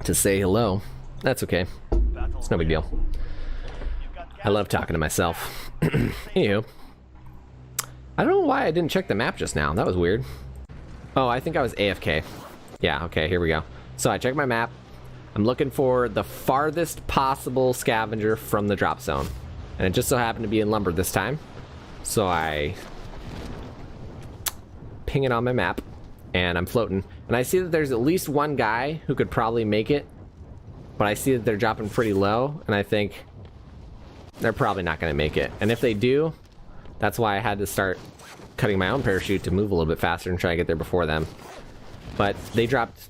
to say hello. That's okay. It's no big deal. I love talking to myself. Anywho, I don't know why I didn't check the map just now. That was weird. Oh, I think I was AFK. Yeah, okay, here we go. So I checked my map. I'm looking for the farthest possible scavenger from the drop zone. And it just so happened to be in lumber this time. So I ping it on my map, and I'm floating. And I see that there's at least one guy who could probably make it. But I see that they're dropping pretty low, and I think they're probably not going to make it. And if they do, that's why I had to start cutting my own parachute to move a little bit faster and try to get there before them. But they dropped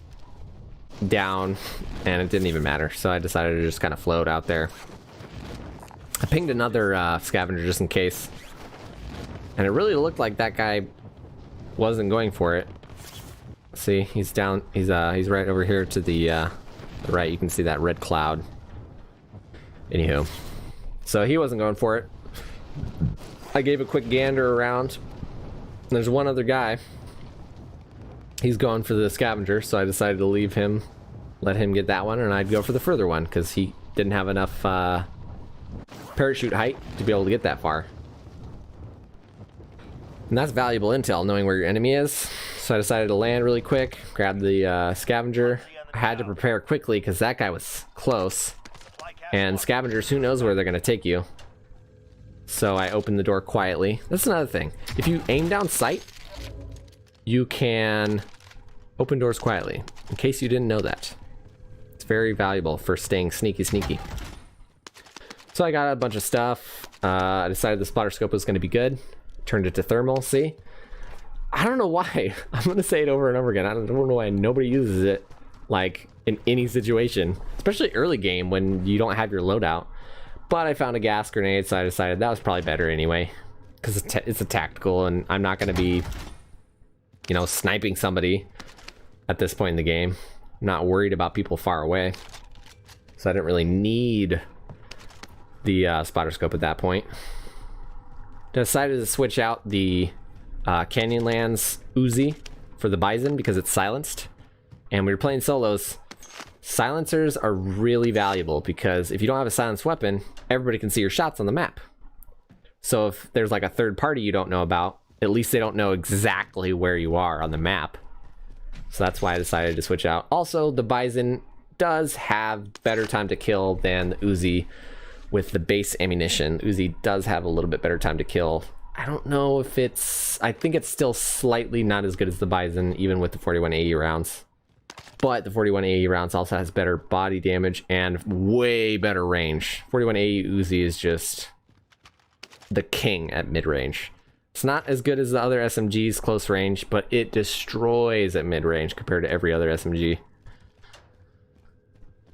down, and it didn't even matter. So I decided to just kind of float out there. I pinged another scavenger just in case. And it really looked like that guy wasn't going for it. See, he's down. He's right over here to the right. You can see that red cloud. Anywho, so he wasn't going for it. I gave a quick gander around. There's one other guy. He's going for the scavenger, so I decided to leave him, let him get that one, and I'd go for the further one because he didn't have enough parachute height to be able to get that far. And that's valuable intel, knowing where your enemy is. So I decided to land really quick, grab the scavenger. I had to prepare quickly because that guy was close. And scavengers, who knows where they're going to take you. So I opened the door quietly. That's another thing. If you aim down sight, you can open doors quietly, in case you didn't know that. It's very valuable for staying sneaky. So I got a bunch of stuff. I decided the spotter scope was going to be good. Turned it to thermal. See? I don't know why. I'm going to say it over and over again. I don't know why nobody uses it, like, in any situation. Especially early game when you don't have your loadout. But I found a gas grenade, so I decided that was probably better anyway. Because it's a tactical, and I'm not going to be, you know, sniping somebody at this point in the game. I'm not worried about people far away. So I didn't really need the spotter scope at that point. Decided to switch out the Canyonlands Uzi for the Bison because it's silenced. And we were playing solos. Silencers are really valuable because if you don't have a silenced weapon, everybody can see your shots on the map. So if there's like a third party you don't know about, at least they don't know exactly where you are on the map. So that's why I decided to switch out. Also, the Bison does have better time to kill than the Uzi with the base ammunition. Uzi does have a little bit better time to kill. I don't know if it's... I think it's still slightly not as good as the Bison, even with the 4180 rounds. But the 41 AE rounds also has better body damage and way better range. 41 AE Uzi is just the king at mid-range. It's not as good as the other SMGs close range, but it destroys at mid-range compared to every other SMG.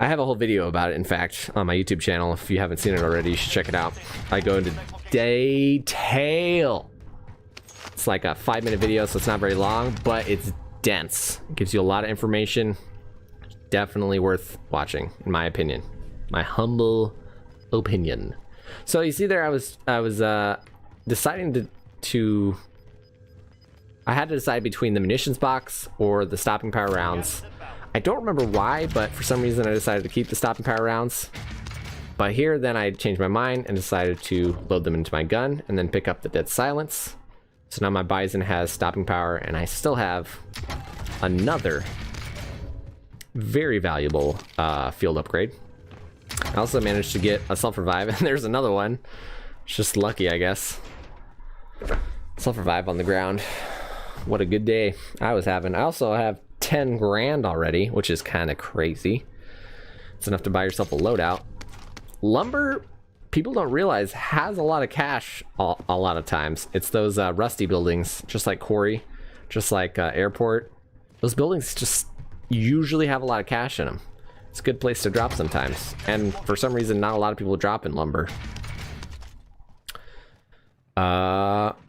I have a whole video about it, in fact, on my YouTube channel. If you haven't seen it already, you should check it out. I go into detail. It's like a 5-minute video, so it's not very long, but it's dense. It gives you a lot of information. Definitely worth watching, in my opinion. My humble opinion. So you see there, I was deciding to I had to decide between the munitions box or the stopping power rounds. I don't remember why, but for some reason I decided to keep the stopping power rounds. But here, then I changed my mind and decided to load them into my gun and then pick up the dead silence. So now my Bison has stopping power, and I still have another very valuable field upgrade. I also managed to get a self-revive, and there's another one. It's just lucky, I guess. Self-revive on the ground. What a good day I was having. I also have 10 grand already, which is kind of crazy. It's enough to buy yourself a loadout. Lumber, people don't realize, has a lot of cash a lot of times. It's those rusty buildings, just like Quarry, just like Airport. Those buildings just usually have a lot of cash in them. It's a good place to drop sometimes. And for some reason, not a lot of people drop in lumber.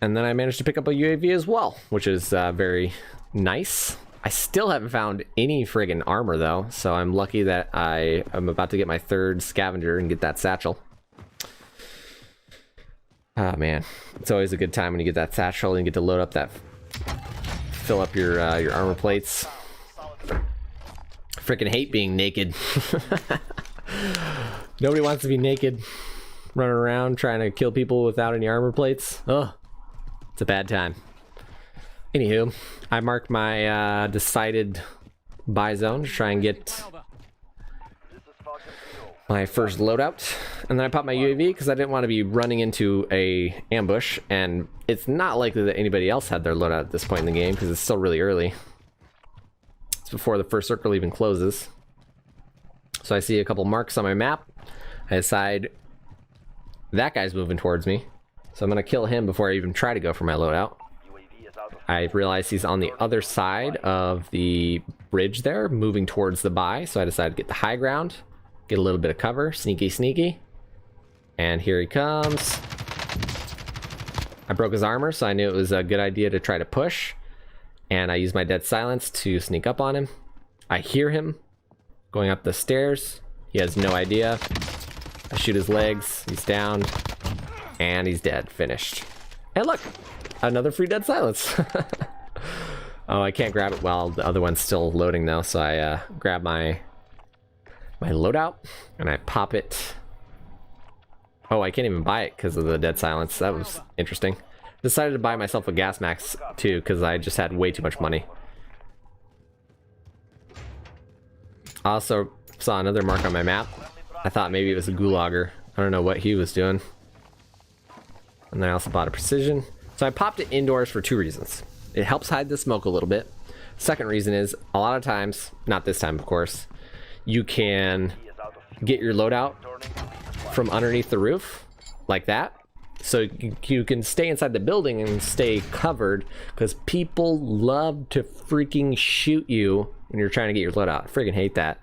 And then I managed to pick up a UAV as well, which is very nice. I still haven't found any friggin' armor though, so I'm lucky that I am about to get my 3rd scavenger and get that satchel. Oh man, it's always a good time when you get that satchel and you get to load up that, fill up your armor plates. Freaking hate being naked. Nobody wants to be naked, running around trying to kill people without any armor plates. Oh, it's a bad time. Anywho, I marked my decided buy zone to try and get my first loadout, and then I popped my UAV because I didn't want to be running into a ambush, and it's not likely that anybody else had their loadout at this point in the game because it's still really early. It's before the first circle even closes. So I see a couple marks on my map. I decide that guy's moving towards me, so I'm gonna kill him before I even try to go for my loadout. I realize he's on the other side of the bridge there, moving towards the buy, so I decided to get the high ground, get a little bit of cover, sneaky sneaky, and here he comes. I broke his armor, so I knew it was a good idea to try to push, and I used my dead silence to sneak up on him. I hear him going up the stairs. He has no idea. I shoot his legs, he's down, and he's dead. Finished. And look, another free dead silence. Oh, I can't grab it while the other one's still loading though, so I grab my loadout and I pop it. Oh, I can't even buy it because of the dead silence. That was interesting. Decided to buy myself a gas max too because I just had way too much money. I also saw another mark on my map. I thought maybe it was a gulager. I don't know what he was doing. And then I also bought a precision. So I popped it indoors for 2 reasons. It helps hide the smoke a little bit. Second reason is, a lot of times, not this time of course, you can get your loadout from underneath the roof, like that. So you can stay inside the building and stay covered, because people love to freaking shoot you when you're trying to get your loadout. I freaking hate that.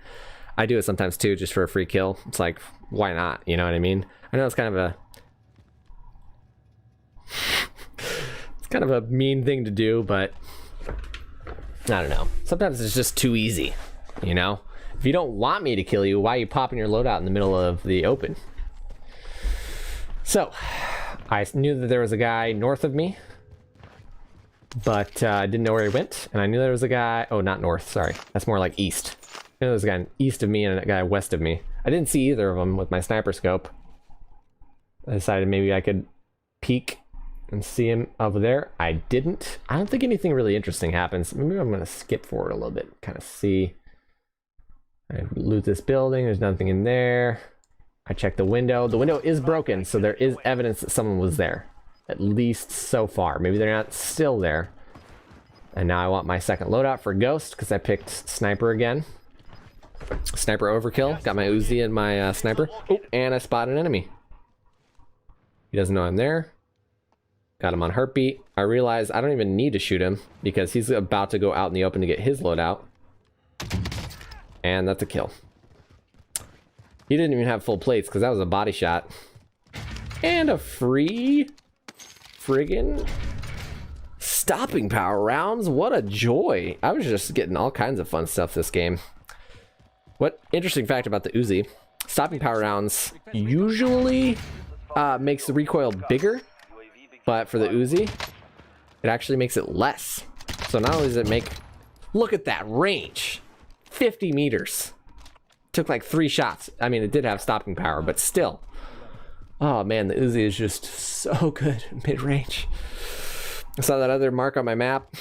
I do it sometimes too, just for a free kill. It's like, why not? You know what I mean? I know it's kind of a mean thing to do, but I don't know. Sometimes it's just too easy, you know? If you don't want me to kill you, why are you popping your loadout in the middle of the open? So, I knew that there was a guy north of me, but I didn't know where he went, and I knew there was a guy, oh, not north, sorry. That's more like east. I knew there was a guy east of me and a guy west of me. I didn't see either of them with my sniper scope. I decided maybe I could peek and see him over there. I didn't. I don't think anything really interesting happens. Maybe I'm gonna skip forward a little bit, kind of see. I loot this building, there's nothing in there. I check the window. The window is broken, so there is evidence that someone was there. At least so far. Maybe they're not still there. And now I want my second loadout for Ghost because I picked Sniper again. Sniper overkill. Got my Uzi and my Sniper. Oh, and I spot an enemy. He doesn't know I'm there. Got him on heartbeat. I realize I don't even need to shoot him because he's about to go out in the open to get his loadout. And that's a kill. He didn't even have full plates because that was a body shot. And a free friggin' stopping power rounds. What a joy. I was just getting all kinds of fun stuff this game. What interesting fact about the Uzi, stopping power rounds usually makes the recoil bigger, but for the Uzi, it actually makes it less. So not only does it make, look at that range, 50 meters. Took like 3 shots. I mean, it did have stopping power, but still. Oh man, the Uzi is just so good mid-range. I saw that other mark on my map,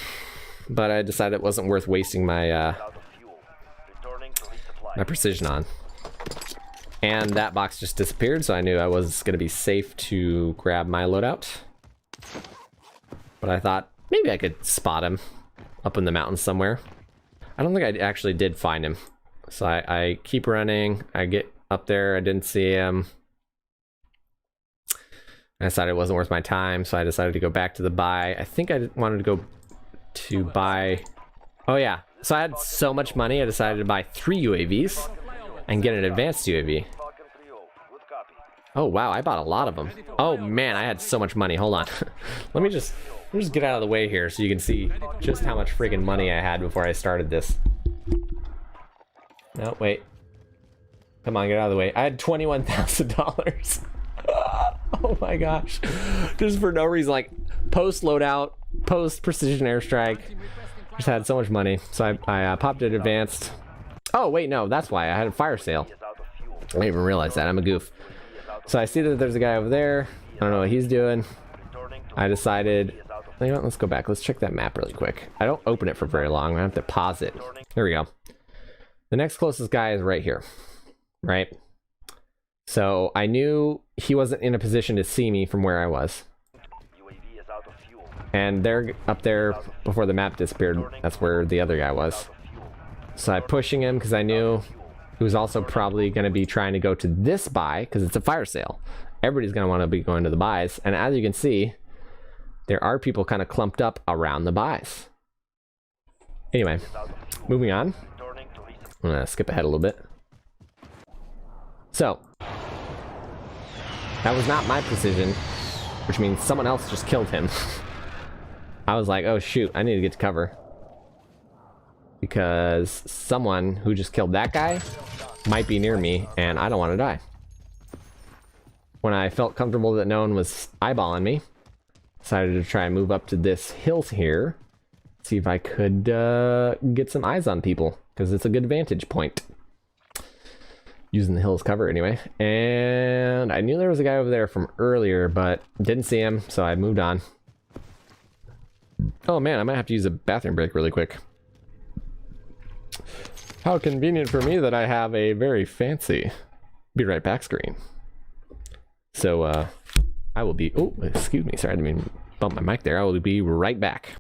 but I decided it wasn't worth wasting my my precision on. And that box just disappeared, so I knew I was going to be safe to grab my loadout. But I thought maybe I could spot him up in the mountains somewhere. I don't think I actually did find him. So I keep running. I get up there. I didn't see him. I decided it wasn't worth my time, so I decided to go back to the buy. I think I wanted to go to buy... Oh yeah, so I had so much money, I decided to buy 3 UAVs and get an advanced UAV. Oh wow, I bought a lot of them. Oh man, I had so much money. Hold on. Let me just get out of the way here so you can see just how much friggin' money I had before I started this. No, wait. Come on, get out of the way. I had $21,000. Oh my gosh. Just for no reason, like post loadout, post precision airstrike. Just had so much money. So I popped it advanced. Oh wait, no, that's why. I had a fire sale. I didn't even realize that. I'm a goof. So I see that there's a guy over there. I don't know what he's doing. I decided, you know what, let's go back. Let's check that map really quick. I don't open it for very long. I have to pause it. There we go. The next closest guy is right here. Right? So I knew he wasn't in a position to see me from where I was. And they're up there before the map disappeared. That's where the other guy was. So I'm pushing him because I knew he was also probably going to be trying to go to this buy because it's a fire sale. Everybody's going to want to be going to the buys. And as you can see, there are people kind of clumped up around the buys. Anyway, moving on. I'm going to skip ahead a little bit. So, that was not my precision, which means someone else just killed him. I was like, oh shoot, I need to get to cover. Because someone who just killed that guy might be near me, and I don't want to die. When I felt comfortable that no one was eyeballing me, decided to try and move up to this hill here, see if I could get some eyes on people, because it's a good vantage point. Using the hill as cover anyway. And I knew there was a guy over there from earlier, but didn't see him, so I moved on. Oh man, I might have to use a bathroom break really quick. How convenient for me that I have a very fancy be right back screen. So I will be, oh, excuse me, sorry, I didn't mean to bump my mic there. I will be right back.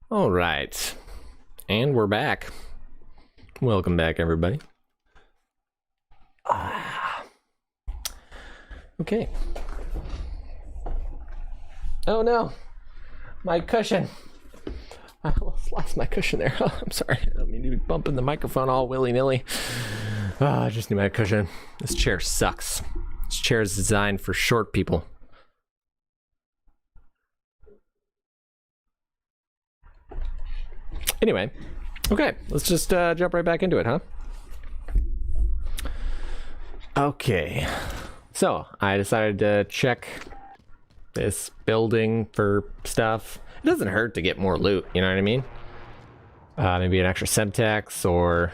All right. And we're back. Welcome back, everybody. Okay. Oh no. My cushion. I almost lost my cushion there. Oh, I'm sorry. I don't mean to be bumping the microphone all willy-nilly. I just need my cushion. This chair sucks. This chair is designed for short people. Anyway, okay, let's just jump right back into it, huh? Okay, so I decided to check this building for stuff. It doesn't hurt to get more loot, you know what I mean? Maybe an extra Semtex or,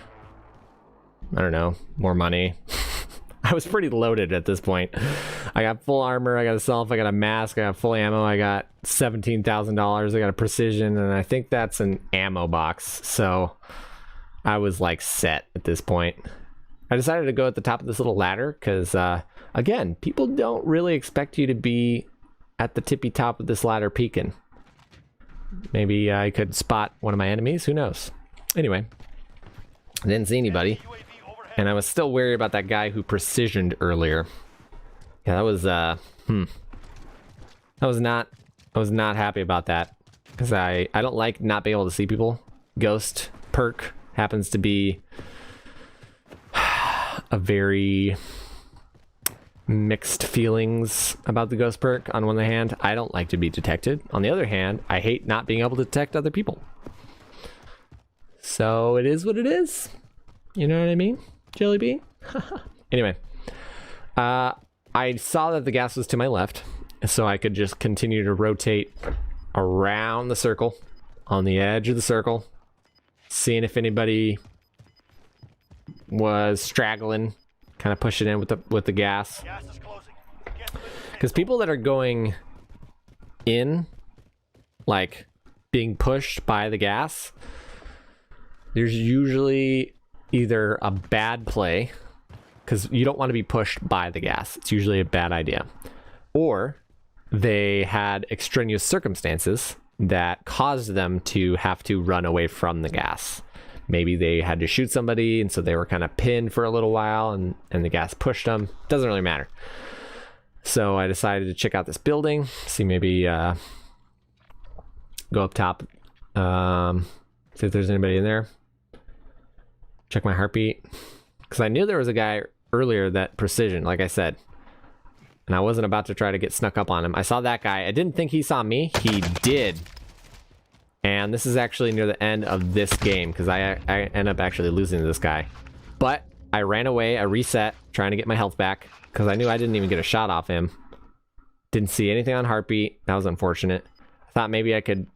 I don't know, more money. I was pretty loaded at this point. I got full armor, I got a self, I got a mask, I got full ammo, I got $17,000, I got a precision, and I think that's an ammo box. So I was like set at this point. I decided to go at the top of this little ladder because, again, people don't really expect you to be at the tippy top of this ladder peeking. Maybe I could spot one of my enemies, who knows? Anyway, I didn't see anybody. And I was still wary about that guy who precisioned earlier. Yeah, that was I was not happy about that. Because I don't like not being able to see people. Ghost perk happens to be a very mixed feelings about the ghost perk. On one hand, I don't like to be detected. On the other hand, I hate not being able to detect other people. So it is what it is. You know what I mean? Jelly bean? Anyway, I saw that the gas was to my left, so I could just continue to rotate around the circle, on the edge of the circle, seeing if anybody was straggling, kind of pushing in with the gas. Because people that are going in, like being pushed by the gas, there's usually either a bad play, because you don't want to be pushed by the gas. It's usually a bad idea. Or they had extraneous circumstances that caused them to have to run away from the gas. Maybe they had to shoot somebody, and so they were kind of pinned for a little while, and the gas pushed them. Doesn't really matter. So I decided to check out this building, see maybe go up top, see if there's anybody in there. Check my heartbeat, because I knew there was a guy earlier that precision, like I said, and I wasn't about to try to get snuck up on him. I saw that guy. I didn't think he saw me. He did. And this is actually near the end of this game, because I end up actually losing to this guy. But I ran away, I reset, trying to get my health back, because I knew I didn't even get a shot off him. Didn't see anything on heartbeat. That was unfortunate. I thought maybe I could,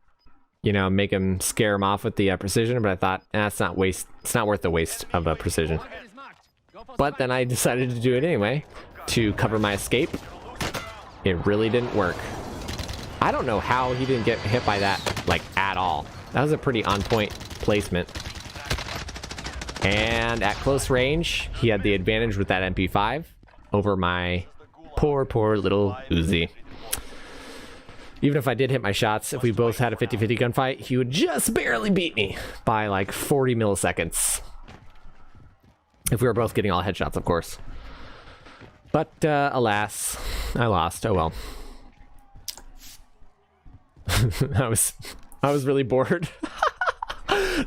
you know, make him scare him off with the precision, but I thought, it's not worth the waste of a precision. But then I decided to do it anyway to cover my escape. It really didn't work. I don't know how he didn't get hit by that, like, at all. That was a pretty on-point placement. And at close range, he had the advantage with that MP5 over my poor little Uzi. Even if I did hit my shots, if we both had a 50-50 gunfight, he would just barely beat me by like 40 milliseconds. If we were both getting all headshots, of course. But alas, I lost. Oh well. I was really bored.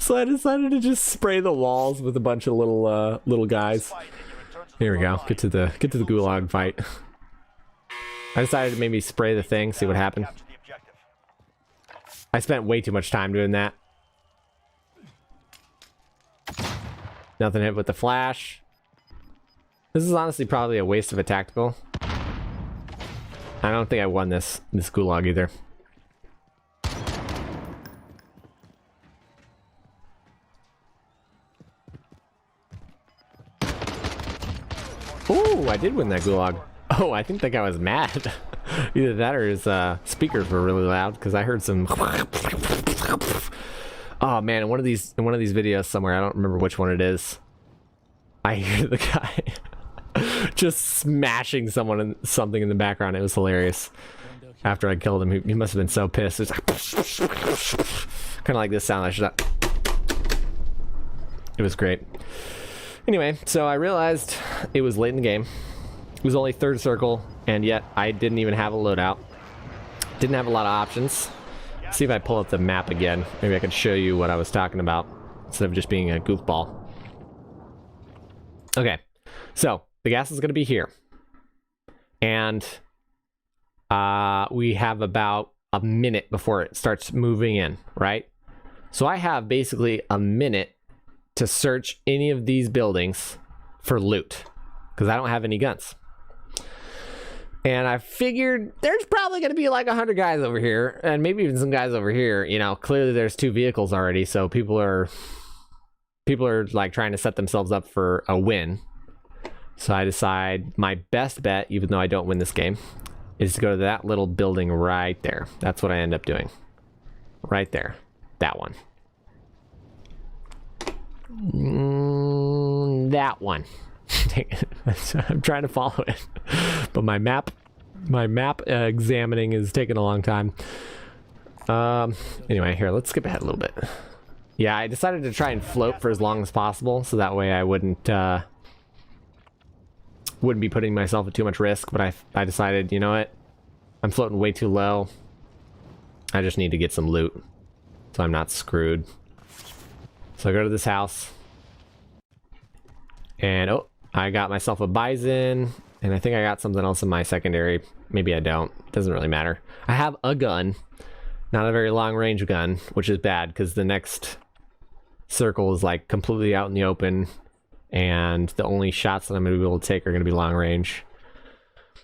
So I decided to just spray the walls with a bunch of little guys. Here we go. Get to the gulag fight. I decided to maybe spray the thing, see what happened. I spent way too much time doing that. Nothing hit with the flash. This is honestly probably a waste of a tactical. I don't think I won this gulag either. Ooh, I did win that gulag. Oh, I think that guy was mad. Either that or his speakers were really loud, because I heard some. Oh man, in one of these videos somewhere, I don't remember which one it is, I hear the guy just smashing something in the background. It was hilarious. After I killed him, he must have been so pissed. It's like kind of like this sound. It was great. Anyway, so I realized it was late in the game. It was only third circle, and yet I didn't even have a loadout. Didn't have a lot of options. Let's see if I pull up the map again. Maybe I can show you what I was talking about instead of just being a goofball. Okay, so the gas is going to be here. And we have about a minute before it starts moving in, right? So I have basically a minute to search any of these buildings for loot because I don't have any guns. And I figured there's probably going to be like 100 guys over here and maybe even some guys over here. You know, clearly there's 2 vehicles already, so people are like trying to set themselves up for a win. So I decide my best bet, even though I don't win this game, is to go to that little building right there. That's what I end up doing. Right there. That one. That one. I'm trying to follow it. But my map examining is taking a long time. Anyway, here, let's skip ahead a little bit. Yeah, I decided to try and float for as long as possible, so that way I wouldn't be putting myself at too much risk, but I decided, you know what? I'm floating way too low. I just need to get some loot, so I'm not screwed. So I go to this house, and oh, I got myself a bison, and I think I got something else in my secondary. Maybe I don't. Doesn't really matter. I have a gun, not a very long range gun, which is bad because the next circle is like completely out in the open, and the only shots that I'm going to be able to take are going to be long range.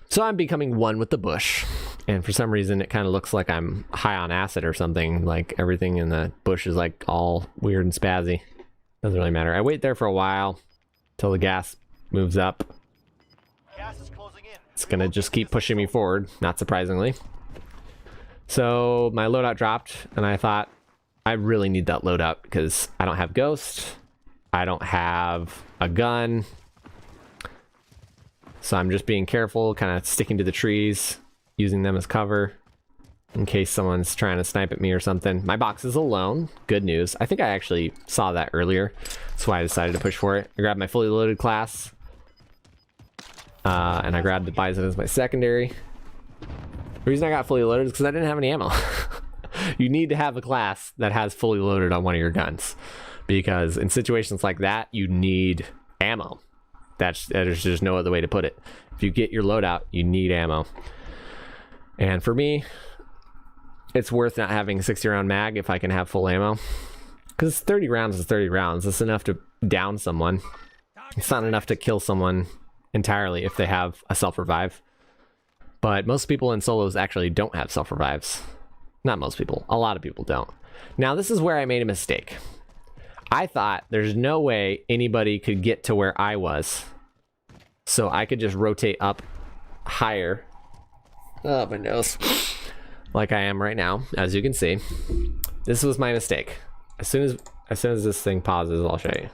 So I'm becoming one with the bush, and for some reason it kind of looks like I'm high on acid or something. Like everything in the bush is like all weird and spazzy. Doesn't really matter. I wait there for a while till the gas moves up. Gas is closing in. It's gonna just keep pushing me forward, not surprisingly. So my loadout dropped, and I thought I really need that loadout because I don't have Ghost, I don't have a gun. So I'm just being careful, kind of sticking to the trees, using them as cover in case someone's trying to snipe at me or something. My box is alone. Good news. I think I actually saw that earlier. That's why I decided to push for it. I grabbed my fully loaded class. And I grabbed the bison as my secondary. The reason I got fully loaded is because I didn't have any ammo. You need to have a class that has fully loaded on one of your guns. Because in situations like that, you need ammo. There's just no other way to put it. If you get your loadout, you need ammo. And for me, it's worth not having a 60 round mag if I can have full ammo. Because 30 rounds is 30 rounds. It's enough to down someone. It's not enough to kill someone entirely if they have a self-revive. But most people in solos actually don't have self-revives. Not most people. A lot of people don't. Now, this is where I made a mistake. I thought there's no way anybody could get to where I was. So I could just rotate up higher. Oh, my nose. Like I am right now, as you can see. This was my mistake. As soon as this thing pauses, I'll show you.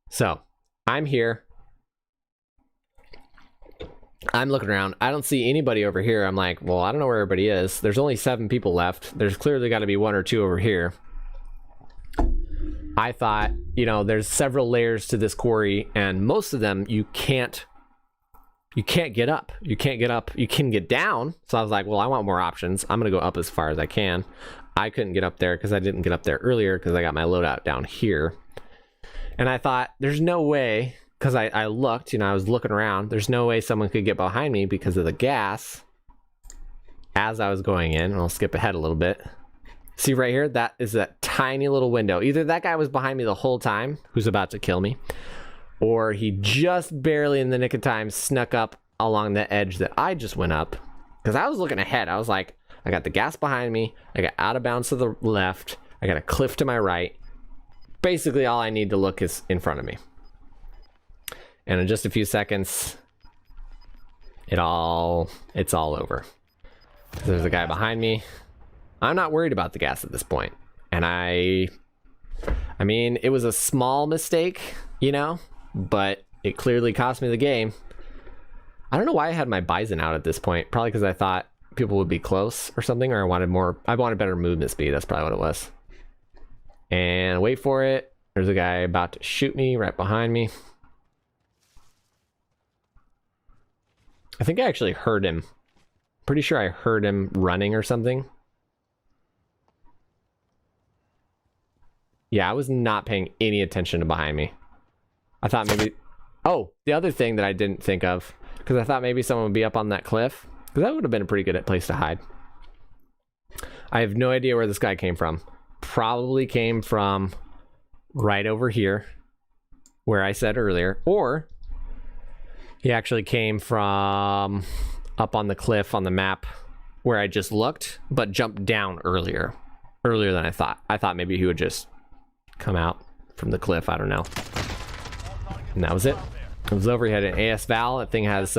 So, I'm here. I'm looking around. I don't see anybody over here. I'm like, well, I don't know where everybody is. There's only 7 people left. There's clearly got to be 1 or 2 over here. I thought, you know, there's several layers to this quarry, and most of them you can't get up. You can't get up. You can get down. So I was like, well, I want more options. I'm going to go up as far as I can. I couldn't get up there because I didn't get up there earlier because I got my loadout down here. And I thought, there's no way, because I looked, you know, I was looking around. There's no way someone could get behind me because of the gas as I was going in. And I'll skip ahead a little bit. See right here, that is that tiny little window. Either that guy was behind me the whole time, who's about to kill me, or he just barely in the nick of time snuck up along the edge that I just went up. Because I was looking ahead. I was like, I got the gas behind me. I got out of bounds to the left. I got a cliff to my right. Basically, all I need to look is in front of me. And in just a few seconds, it's all over. There's a guy behind me. I'm not worried about the gas at this point. And I mean, it was a small mistake, you know, but it clearly cost me the game. I don't know why I had my bison out at this point. Probably because I thought people would be close or something, or I wanted better movement speed. That's probably what it was. And wait for it. There's a guy about to shoot me right behind me. I think I actually heard him. Pretty sure I heard him running or something. Yeah, I was not paying any attention to behind me. I thought maybe... Oh, the other thing that I didn't think of, because I thought maybe someone would be up on that cliff, because that would have been a pretty good place to hide. I have no idea where this guy came from. Probably came from right over here, where I said earlier, or he actually came from up on the cliff on the map where I just looked, but jumped down earlier than I thought. I thought maybe he would just come out from the cliff. I don't know. And that was it. It was over. He had an AS Val. That thing has,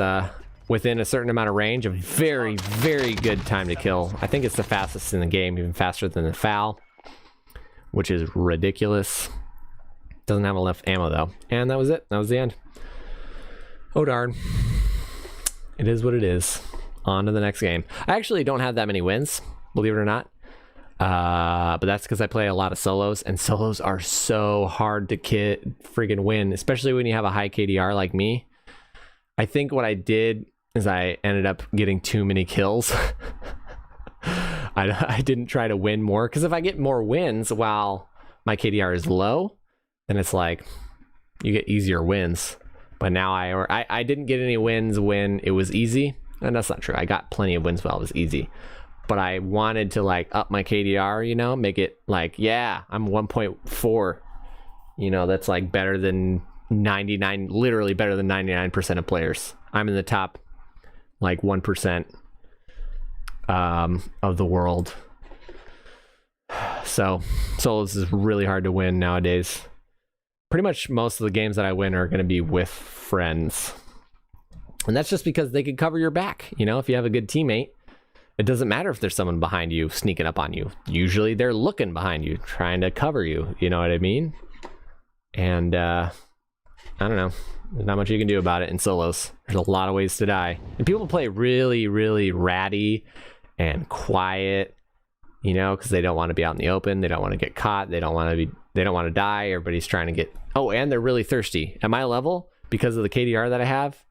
within a certain amount of range, a very, very good time to kill. I think it's the fastest in the game, even faster than the FAL, which is ridiculous. Doesn't have enough ammo, though. And that was it. That was the end. Oh, darn. It is what it is. On to the next game. I actually don't have that many wins, believe it or not. But that's because I play a lot of solos, and solos are so hard to friggin' win, especially when you have a high KDR like me. I think what I did is I ended up getting too many kills. I didn't try to win more, because if I get more wins while my KDR is low, then it's like you get easier wins. But now I didn't get any wins when it was easy, and that's not true. I got plenty of wins while it was easy. But I wanted to like up my KDR, you know, make it like, yeah, I'm 1.4. You know, that's like better than 99, literally better than 99% of players. I'm in the top like 1% of the world. So solos is really hard to win nowadays. Pretty much most of the games that I win are going to be with friends. And that's just because they can cover your back. You know, if you have a good teammate, it doesn't matter if there's someone behind you sneaking up on you. Usually they're looking behind you, trying to cover you. You know what I mean? And I don't know. There's not much you can do about it in solos. There's a lot of ways to die. And people play really, really ratty and quiet, you know, because they don't want to be out in the open. They don't want to get caught. They don't want to die. Everybody's trying to get... Oh, and they're really thirsty. At my level, because of the KDR that I have,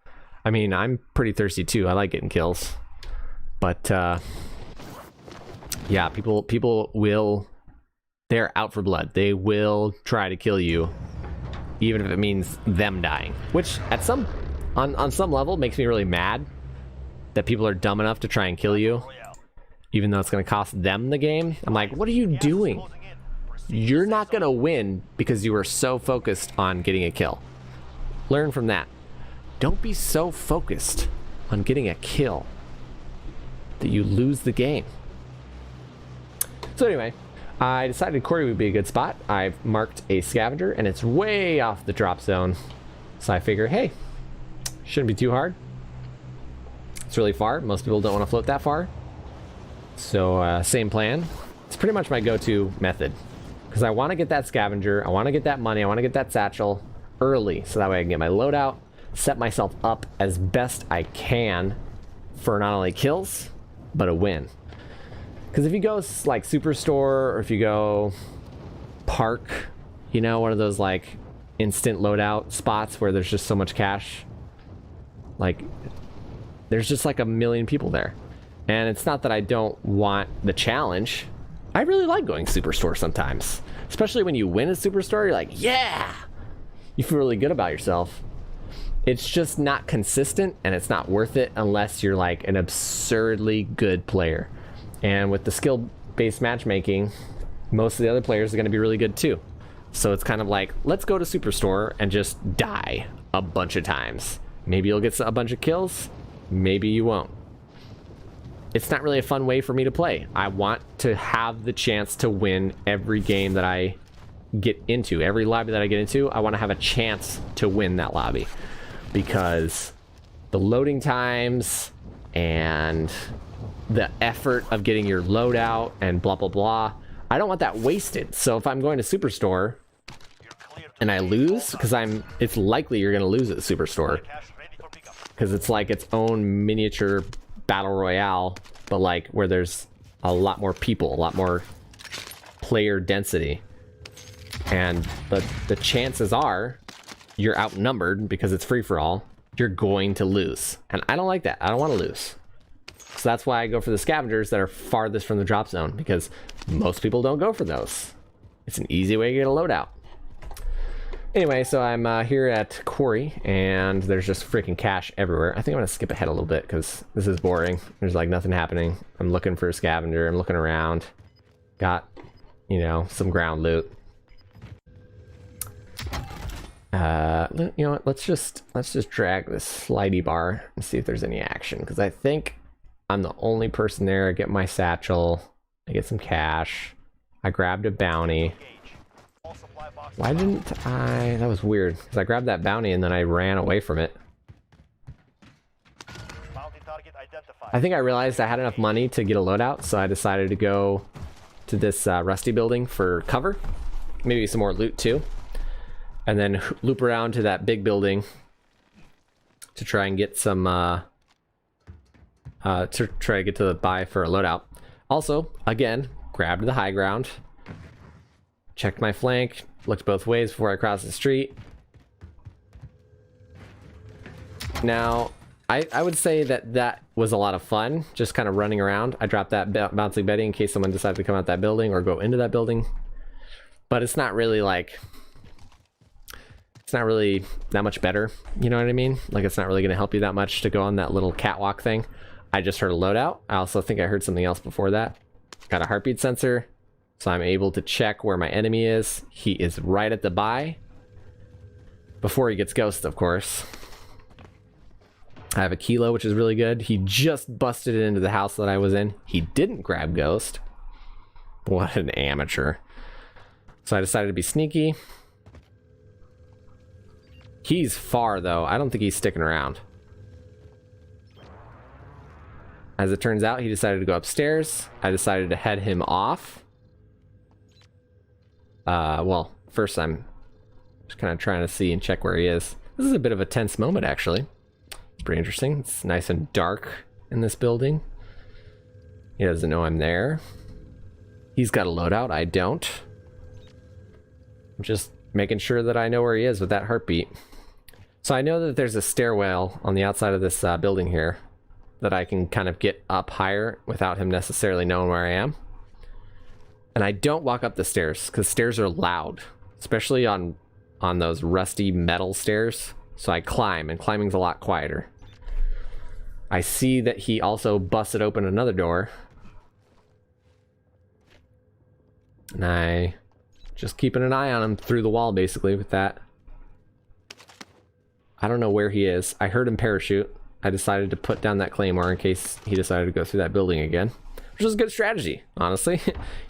I mean, I'm pretty thirsty too. I like getting kills. But yeah, people will, they're out for blood. They will try to kill you, even if it means them dying. Which at on some level makes me really mad that people are dumb enough to try and kill you, even though it's going to cost them the game. I'm like, what are you doing? You're not going to win because you were so focused on getting a kill. Learn from that. Don't be so focused on getting a kill that you lose the game. So anyway, I decided Corey would be a good spot. I've marked a scavenger and it's way off the drop zone. So I figure, hey, shouldn't be too hard. It's really far. Most people don't want to float that far. So same plan. It's pretty much my go-to method, because I want to get that scavenger. I want to get that money. I want to get that satchel early, so that way I can get my loadout, set myself up as best I can for not only kills, but a win. Because if you go like Superstore, or if you go Park, you know, one of those like instant loadout spots where there's just so much cash, like there's just like a million people there. And it's not that I don't want the challenge. I really like going Superstore sometimes, especially when you win a Superstore. You're like, yeah, you feel really good about yourself. It's just not consistent, and it's not worth it unless you're like an absurdly good player. And with the skill-based matchmaking, most of the other players are going to be really good too. So it's kind of like, let's go to Superstore and just die a bunch of times. Maybe you'll get a bunch of kills, maybe you won't. It's not really a fun way for me to play. I want to have the chance to win every game that I get into. Every lobby that I get into, I want to have a chance to win that lobby. Because the loading times and the effort of getting your loadout and blah, blah, blah, I don't want that wasted. So if I'm going to Superstore and I lose, because it's likely you're going to lose at the Superstore, because it's like its own miniature battle royale but like where there's a lot more people, a lot more player density. And the chances are you're outnumbered because it's free for all. You're going to lose. And I don't like that. I don't want to lose. So that's why I go for the scavengers that are farthest from the drop zone, because most people don't go for those. It's an easy way to get a loadout. Anyway, so I'm here at Quarry, and there's just freaking cash everywhere. I think I'm going to skip ahead a little bit, because this is boring. There's like nothing happening. I'm looking for a scavenger. I'm looking around. Got, you know, some ground loot. You know what? Let's just drag this slidey bar and see if there's any action, because I think I'm the only person there. I get my satchel. I get some cash. I grabbed a bounty. Why didn't I? That was weird, because I grabbed that bounty and then I ran away from it. I think I realized I had enough money to get a loadout, so I decided to go to this rusty building for cover. Maybe some more loot too. And then loop around to that big building to try and get some, to try to get to the buy for a loadout. Also, again, grabbed the high ground, checked my flank, looked both ways before I crossed the street. Now, I would say that that was a lot of fun, just kind of running around. I dropped that bouncing Betty in case someone decided to come out that building or go into that building. But it's not really like... It's not really that much better, you know what I mean? Like, it's not really going to help you that much to go on that little catwalk thing. I just heard a loadout. I also think I heard something else before that. Got a heartbeat sensor, so I'm able to check where my enemy is. He is right at the buy. Before he gets ghosted, of course. I have a kilo, which is really good. He just busted it into the house that I was in. He didn't grab ghost. What an amateur. So I decided to be sneaky. He's far, though. I don't think he's sticking around. As it turns out, he decided to go upstairs. I decided to head him off. Well, first I'm just kind of trying to see and check where he is. This is a bit of a tense moment, actually. It's pretty interesting. It's nice and dark in this building. He doesn't know I'm there. He's got a loadout. I don't. I'm just making sure that I know where he is with that heartbeat. So I know that there's a stairwell on the outside of this building here that I can kind of get up higher without him necessarily knowing where I am. And I don't walk up the stairs because stairs are loud, especially on those rusty metal stairs. So I climb, and climbing's a lot quieter. I see that he also busted open another door. And I just keeping an eye on him through the wall, basically, with that. I don't know where he is. I heard him parachute. I decided to put down that claymore in case he decided to go through that building again, which was a good strategy, honestly.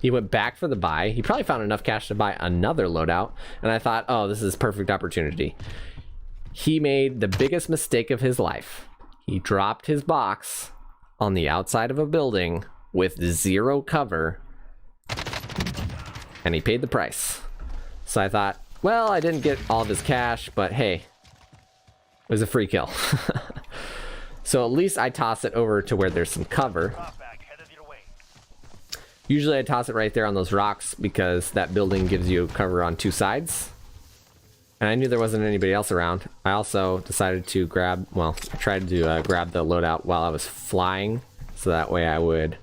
He went back for the buy. He probably found enough cash to buy another loadout, and I thought, oh, this is perfect opportunity. He made the biggest mistake of his life. He dropped his box on the outside of a building with zero cover, and he paid the price. So I thought, well, I didn't get all of his cash, but hey, it was a free kill. So at least I toss it over to where there's some cover. Usually I toss it right there on those rocks because that building gives you cover on two sides. And I knew there wasn't anybody else around. I also decided to grab, well, I tried to grab the loadout while I was flying, so that way I would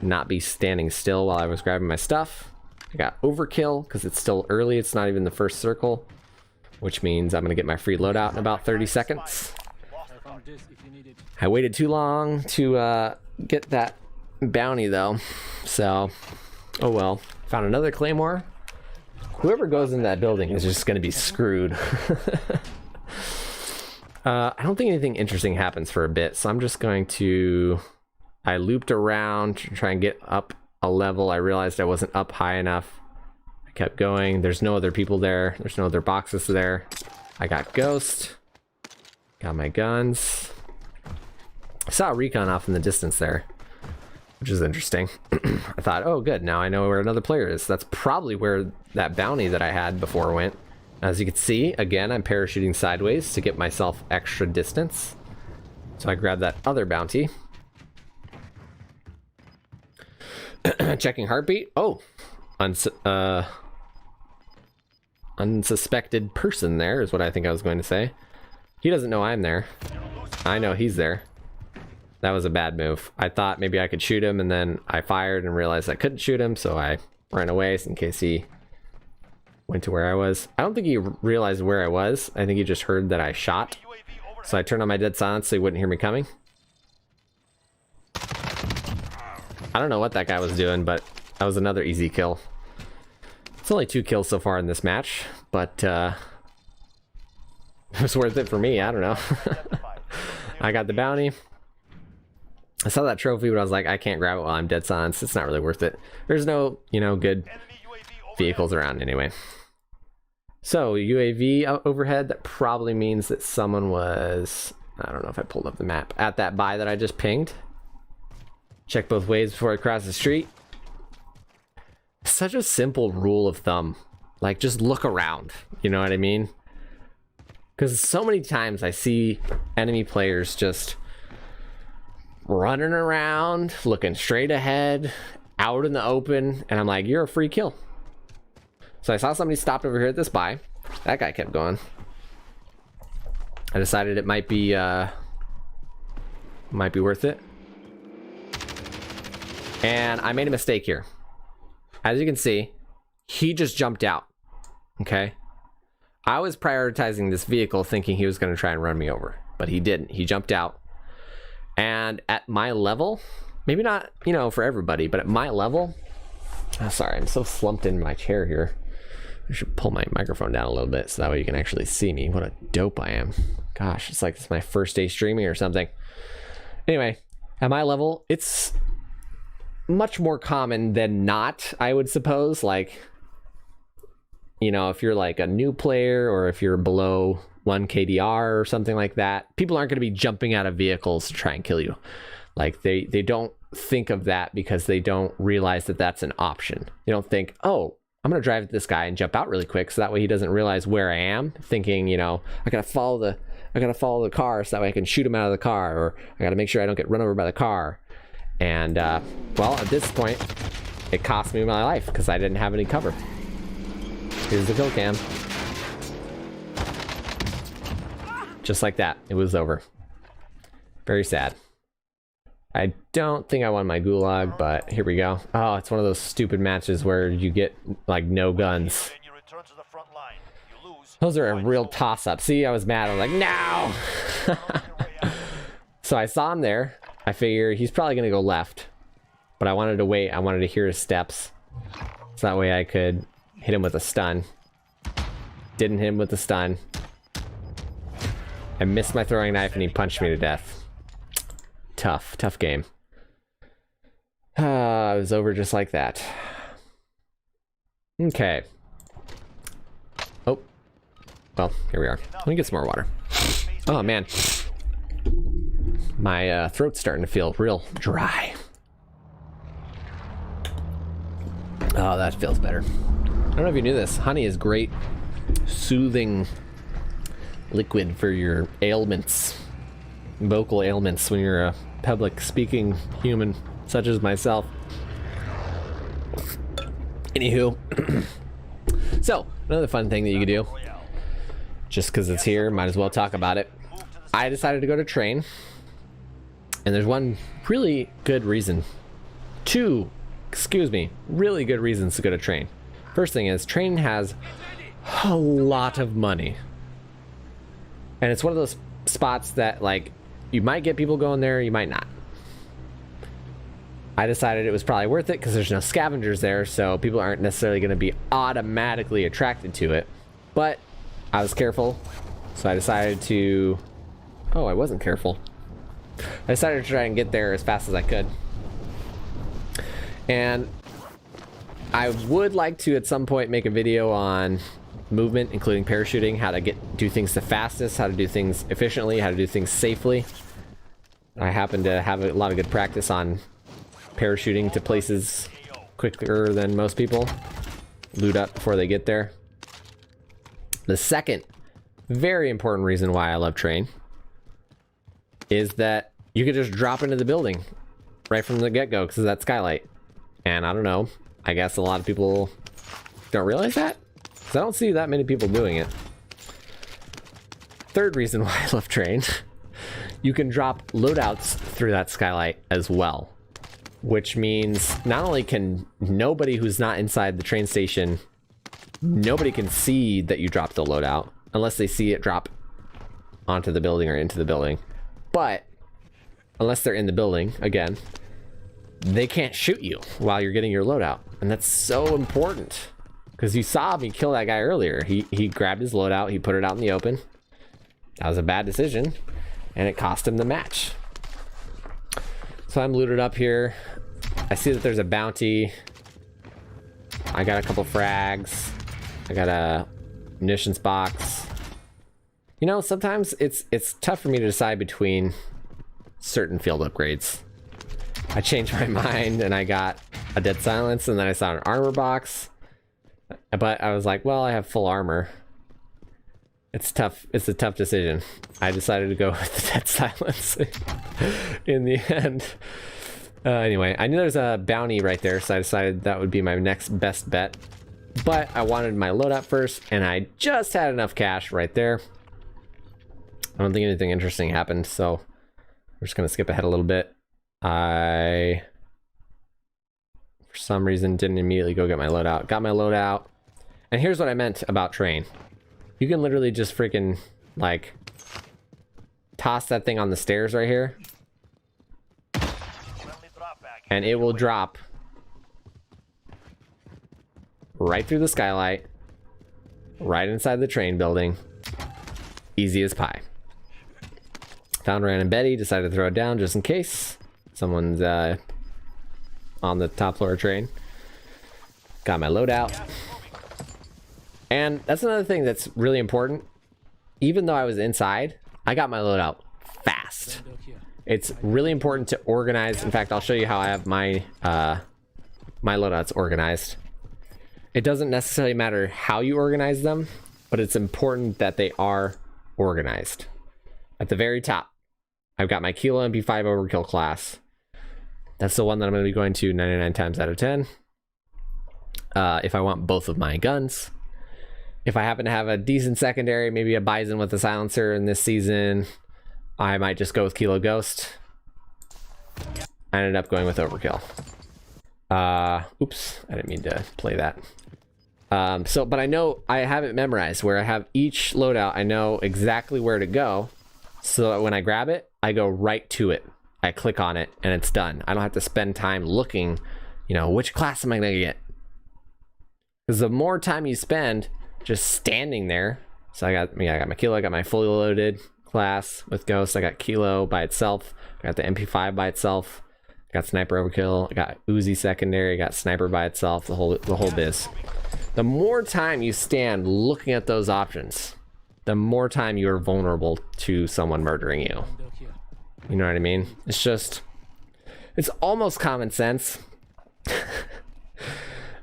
not be standing still while I was grabbing my stuff. I got overkill because it's still early. It's not even the first circle, which means I'm going to get my free loadout in about 30 seconds. I waited too long to get that bounty, though. So, oh well. Found another claymore. Whoever goes in that building is just going to be screwed. I don't think anything interesting happens for a bit, so I'm just going to... I looped around to try and get up a level. I realized I wasn't up high enough. I kept going. There's no other people there. There's no other boxes there. I got ghost. Got my guns. I saw a recon off in the distance there, which is interesting. I thought, oh good, now I know where another player is. That's probably where that bounty that I had before went. As you can see, again, I'm parachuting sideways to get myself extra distance. So I grabbed that other bounty. Checking heartbeat. Oh, unsuspected person there is what I think I was going to say. He doesn't know I'm there. I know he's there. That was a bad move. I thought maybe I could shoot him, and then I fired and realized I couldn't shoot him, so I ran away in case he went to where I was. I don't think he realized where I was. I think he just heard that I shot. So I turned on my dead silence so he wouldn't hear me coming. I don't know what that guy was doing, but that was another easy kill. It's only 2 kills so far in this match, but it was worth it for me. I don't know. I got the bounty. I saw that trophy, but I was like, I can't grab it while I'm dead silence. It's not really worth it. There's no, you know, good vehicles around anyway. So UAV overhead, that probably means that someone was, I don't know if I pulled up the map, at that buy that I just pinged. Check both ways before I cross the street. Such a simple rule of thumb. Like, just look around. You know what I mean? Because so many times I see enemy players just running around, looking straight ahead, out in the open, and I'm like, you're a free kill. So I saw somebody stopped over here at this buy. That guy kept going. I decided it might be worth it. And I made a mistake here. As you can see, he just jumped out. Okay? I was prioritizing this vehicle thinking he was going to try and run me over, but he didn't. He jumped out. And at my level, maybe not, you know, for everybody, but at my level, oh, sorry, I'm so slumped in my chair here. I should pull my microphone down a little bit so that way you can actually see me. What a dope I am. Gosh, it's like it's my first day streaming or something. Anyway, at my level, it's much more common than not, I would suppose. Like, you know, if you're like a new player or if you're below 1 KDR or something like that, people aren't going to be jumping out of vehicles to try and kill you. Like, they don't think of that because they don't realize that that's an option. They don't think, oh, I'm going to drive this guy and jump out really quick so that way he doesn't realize where I am, thinking, you know, I got to follow the car so that way I can shoot him out of the car, or I got to make sure I don't get run over by the car. And well, at this point, it cost me my life because I didn't have any cover. Here's the kill cam. Just like that, it was over. Very sad. I don't think I won my gulag, but here we go. Oh, it's one of those stupid matches where you get like no guns. Those are a real toss-up. See, I was mad. I was like, no! So I saw him there. I figure he's probably gonna go left, but I wanted to wait. I wanted to hear his steps, so that way I could hit him with a stun. Didn't hit him with the stun. I missed my throwing knife and he punched me to death. Tough game. It was over just like that. Okay. Oh. Well, here we are. Let me get some more water. Oh, man. My throat's starting to feel real dry. Oh, that feels better. I don't know if you knew this. Honey is great soothing liquid for your ailments. Vocal ailments when you're a public speaking human such as myself. Anywho. So, another fun thing that you could do, just because it's here, might as well talk about it. I decided to go to train, and there's one really good reason. Two, excuse me, really good reasons to go to train. First thing is, train has a lot of money. And it's one of those spots that, like, you might get people going there, you might not. I decided it was probably worth it because there's no scavengers there, so people aren't necessarily going to be automatically attracted to it. But I was careful, so I decided to... Oh, I wasn't careful. I decided to try and get there as fast as I could. And I would like to, at some point, make a video on movement, including parachuting, how to do things the fastest, how to do things efficiently, how to do things safely. I happen to have a lot of good practice on parachuting to places quicker than most people. Loot up before they get there. The second very important reason why I love train is that you could just drop into the building right from the get-go because of that skylight. And I don't know, I guess a lot of people don't realize that, because I don't see that many people doing it. Third reason why I love train, you can drop loadouts through that skylight as well, which means not only can nobody who's not inside the train station, nobody can see that you dropped the loadout unless they see it drop onto the building or into the building, but unless they're in the building, again, they can't shoot you while you're getting your loadout. And that's so important, because you saw me kill that guy earlier. He grabbed his loadout, he put it out in the open. That was a bad decision, and it cost him the match. So I'm looted up here. I see that there's a bounty. I got a couple frags. I got a munitions box. You know, sometimes it's tough for me to decide between certain field upgrades. I changed my mind and I got a dead silence, and then I saw an armor box, but I was like, well, I have full armor. It's tough. It's a tough decision. I decided to go with the dead silence in the end. Anyway, I knew there's a bounty right there, so I decided that would be my next best bet. But I wanted my loadout first, and I just had enough cash right there. I don't think anything interesting happened, so we're just gonna skip ahead a little bit. I, for some reason, didn't immediately go get my loadout. Got my loadout, and here's what I meant about train. You can literally just freaking, like, toss that thing on the stairs right here, and it will drop right through the skylight, right inside the train building. Easy as pie. Found Ryan and Betty, decided to throw it down just in case someone's on the top floor of train. Got my loadout. And that's another thing that's really important. Even though I was inside, I got my loadout fast. It's really important to organize. In fact, I'll show you how I have my my loadouts organized. It doesn't necessarily matter how you organize them, but it's important that they are organized. At the very top, I've got my Kilo MP5 Overkill class. That's the one that I'm going to be going to 99 times out of 10. If I want both of my guns. If I happen to have a decent secondary, maybe a Bison with a silencer in this season, I might just go with Kilo Ghost. I ended up going with Overkill. Oops, I didn't mean to play that. But I know I have it memorized where I have each loadout. I know exactly where to go, so that when I grab it, I go right to it. I click on it and it's done. I don't have to spend time looking, you know, which class am I gonna get? Because the more time you spend just standing there, so I got my Kilo, I got my fully loaded class with Ghost, I got Kilo by itself, I got the MP5 by itself, I got Sniper Overkill, I got Uzi secondary, I got Sniper by itself, the whole biz. The more time you stand looking at those options, the more time you are vulnerable to someone murdering you. You know what I mean? It's almost common sense.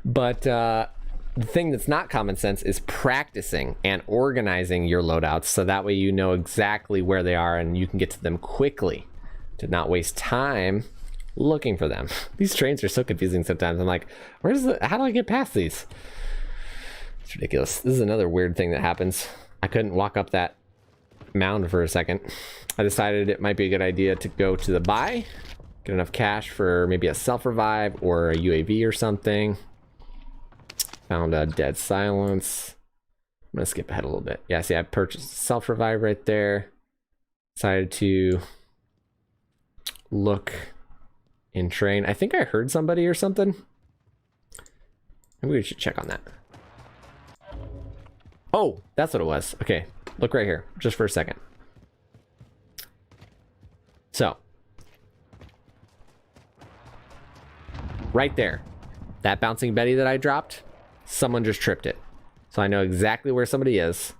But the thing that's not common sense is practicing and organizing your loadouts, so that way you know exactly where they are and you can get to them quickly to not waste time looking for them. These trains are so confusing sometimes. I'm like, how do I get past these? It's ridiculous. This is another weird thing that happens. I couldn't walk up that mound for a second. I decided it might be a good idea to go to the buy, get enough cash for maybe a self-revive or a UAV or something. Found a dead silence. I'm gonna skip ahead a little bit. Yeah, see, I purchased self-revive right there. Decided to look in train. I think I heard somebody or something. Maybe we should check on that. Oh, that's what it was. Okay, look right here, just for a second. So, right there, that bouncing Betty that I dropped, someone just tripped it. So I know exactly where somebody is.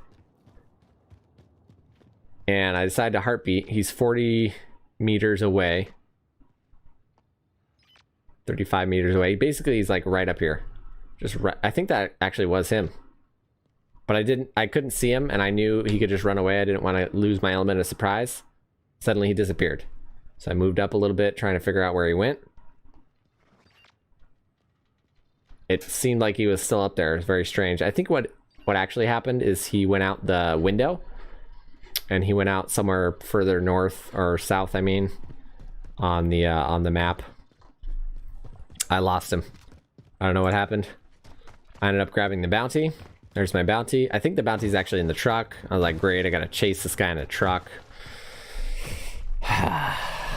And I decided to heartbeat. He's 40 meters away. 35 meters away. Basically, he's like right up here. Just right, I think that actually was him. But I couldn't see him, and I knew he could just run away. I didn't want to lose my element of surprise. Suddenly he disappeared. So I moved up a little bit, trying to figure out where he went. it seemed like he was still up there. It's very strange. I think what actually happened is he went out the window, and he went out somewhere further north or south, I mean, on the map. I lost him. I don't know what happened. I ended up grabbing the bounty. There's my bounty. I think the bounty's actually in the truck. I was like, great, I gotta chase this guy in a truck.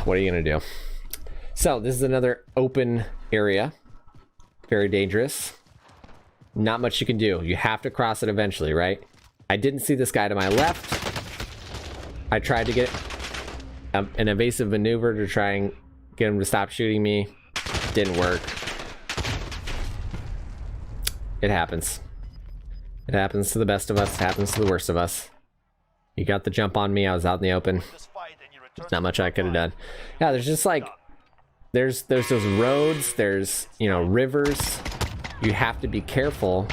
What are you gonna do? So this is another open area. Very dangerous. Not much you can do. You have to cross it eventually, right? I didn't see this guy to my left. I tried to get an evasive maneuver to try and get him to stop shooting me. Didn't work. It happens. It happens to the best of us. It happens to the worst of us. You got the jump on me. I was out in the open. Not much I could have done. Yeah, there's just like... There's those roads. There's, you know, rivers. You have to be careful.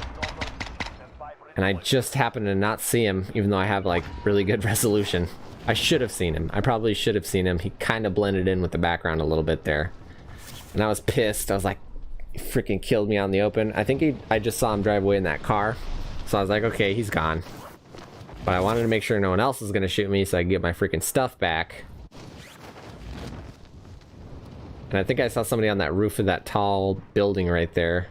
And I just happen to not see him, even though I have, like, really good resolution. I should have seen him. I probably should have seen him. He kind of blended in with the background a little bit there. And I was pissed. I was like, he freaking killed me out in the open. I think I just saw him drive away in that car. So I was like, okay, he's gone. But I wanted to make sure no one else was going to shoot me so I could get my freaking stuff back. And I think I saw somebody on that roof of that tall building right there.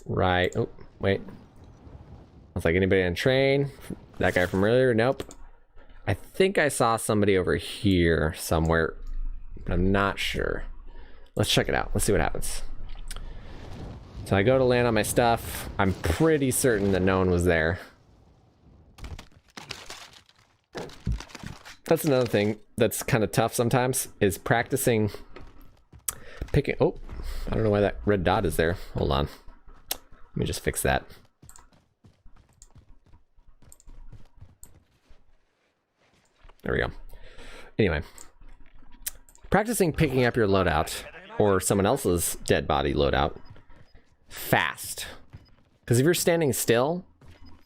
Right. Oh, wait. I was like, anybody on train? That guy from earlier? Nope. I think I saw somebody over here somewhere, but I'm not sure. Let's check it out. Let's see what happens. So I go to land on my stuff. I'm pretty certain that no one was there. That's another thing that's kind of tough sometimes, is practicing picking... Oh, I don't know why that red dot is there. Hold on. Let me just fix that. There we go. Anyway. Practicing picking up your loadout, or someone else's dead body loadout, fast. Because if you're standing still,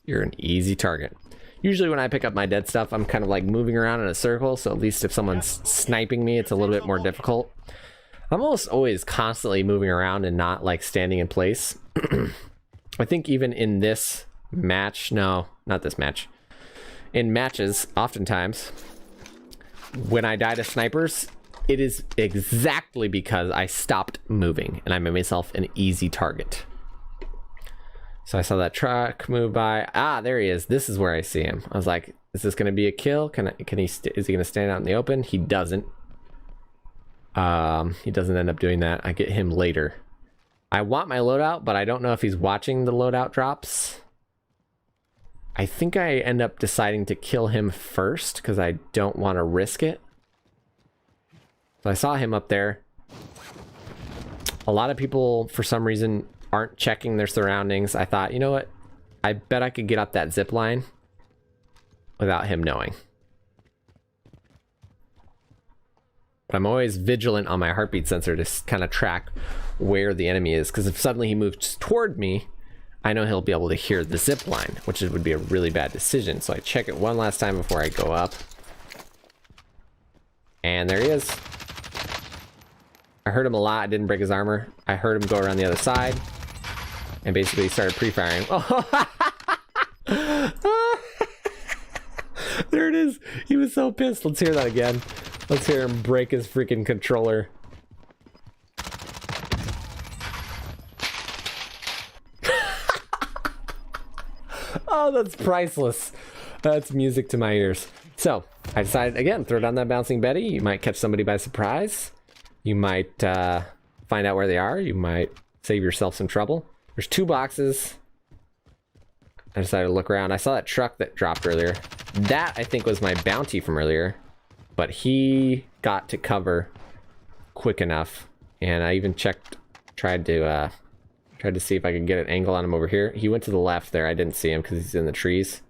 you're an easy target. Usually when I pick up my dead stuff, I'm kind of like moving around in a circle, so at least if someone's sniping me, it's a little bit more difficult. I'm almost always constantly moving around and not like standing in place. I think even in this match, no, not this match. In matches, oftentimes, when I die to snipers, it is exactly because I stopped moving and I made myself an easy target. So I saw that truck move by. Ah, there he is. This is where I see him. I was like, is this going to be a kill? Is he going to stand out in the open? He doesn't. He doesn't end up doing that. I get him later. I want my loadout, but I don't know if he's watching the loadout drops. I think I end up deciding to kill him first because I don't want to risk it. So I saw him up there. A lot of people, for some reason, aren't checking their surroundings. I thought, you know what? I bet I could get up that zip line without him knowing. But I'm always vigilant on my heartbeat sensor to kind of track where the enemy is, because if suddenly he moves toward me, I know he'll be able to hear the zip line, which would be a really bad decision. So I check it one last time before I go up. And there he is. I heard him a lot. I didn't break his armor. I heard him go around the other side and basically started pre-firing. Oh, there it is. He was so pissed. Let's hear that again. Let's hear him break his freaking controller. Oh, that's priceless. That's music to my ears. So I decided, again, throw down that bouncing Betty. You might catch somebody by surprise. You might find out where they are. You might save yourself some trouble. There's 2 boxes. I decided to look around. I saw that truck that dropped earlier. That, I think, was my bounty from earlier. But he got to cover quick enough. And I even tried to see if I could get an angle on him over here. He went to the left there. I didn't see him because he's in the trees.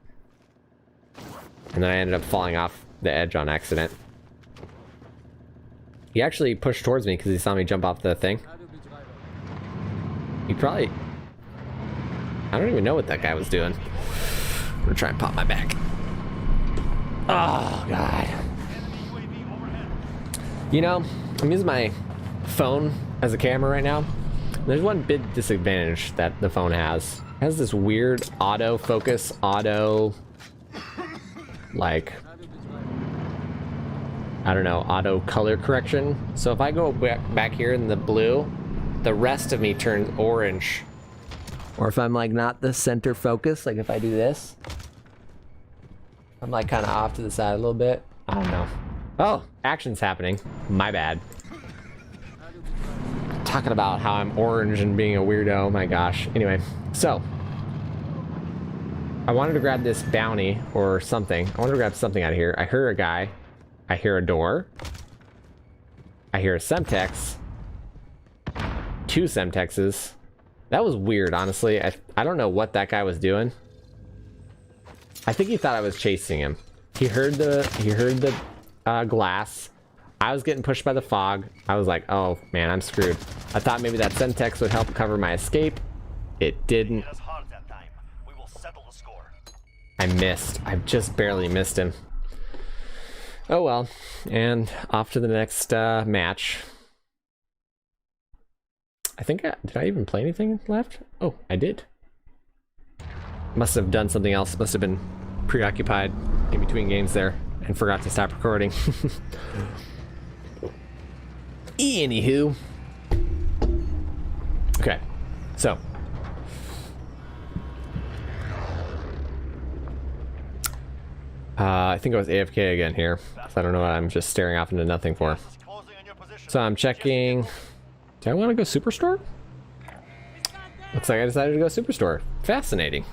And then I ended up falling off the edge on accident. He actually pushed towards me because he saw me jump off the thing. He probably... I don't even know what that guy was doing. I'm gonna try and pop my back. Oh, God. You know, I'm using my phone as a camera right now. There's one big disadvantage that the phone has. It has this weird auto focus, like, I don't know, auto color correction. So if I go back here in the blue, the rest of me turns orange. Or if I'm like not the center focus, like if I do this, I'm like kind of off to the side a little bit. I don't know. Oh, action's happening. My bad. Talking about how I'm orange and being a weirdo. Oh my gosh. Anyway, so I wanted to grab this bounty or something. I wanted to grab something out of here. I hear a guy. I hear a door. I hear a Semtex. 2 Semtexes. That was weird, honestly. I don't know what that guy was doing. I think he thought I was chasing him. He heard the glass. I was getting pushed by the fog. I was like, oh man, I'm screwed. I thought maybe that Semtex would help cover my escape. It didn't. We will settle the score. I missed. I just barely missed him. Oh well. And off to the next match. I think did I even play anything left? Oh, I did. Must have done something else. Must have been preoccupied in between games there and forgot to stop recording. Anywho. Okay, so I think I was AFK again here. I don't know what I'm just staring off into nothing for. So I'm checking. Do I want to go Superstore? Looks like I decided to go Superstore. Fascinating.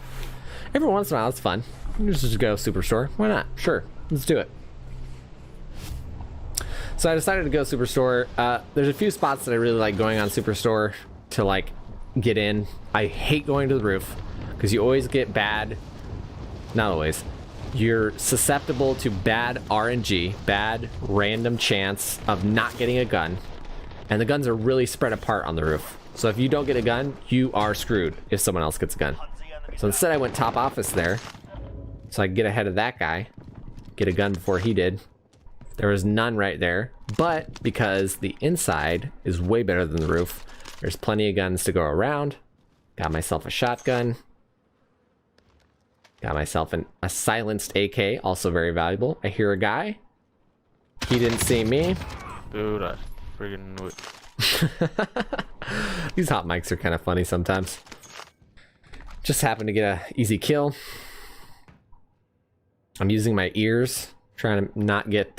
Every once in a while, it's fun. Just go Superstore. Why not? Sure, let's do it. So I decided to go Superstore. There's a few spots that I really like going on Superstore to like get in. I hate going to the roof because you always get bad. Not always. You're susceptible to bad RNG, bad random chance of not getting a gun. And the guns are really spread apart on the roof. So if you don't get a gun, you are screwed if someone else gets a gun. So instead I went top office there. So I could get ahead of that guy. Get a gun before he did. There was none right there. But because the inside is way better than the roof, there's plenty of guns to go around. Got myself a shotgun. Got myself a silenced AK, also very valuable. I hear a guy. He didn't see me. Dude, I friggin' knew it. These hot mics are kind of funny sometimes. Just happened to get a easy kill. I'm using my ears, trying to not get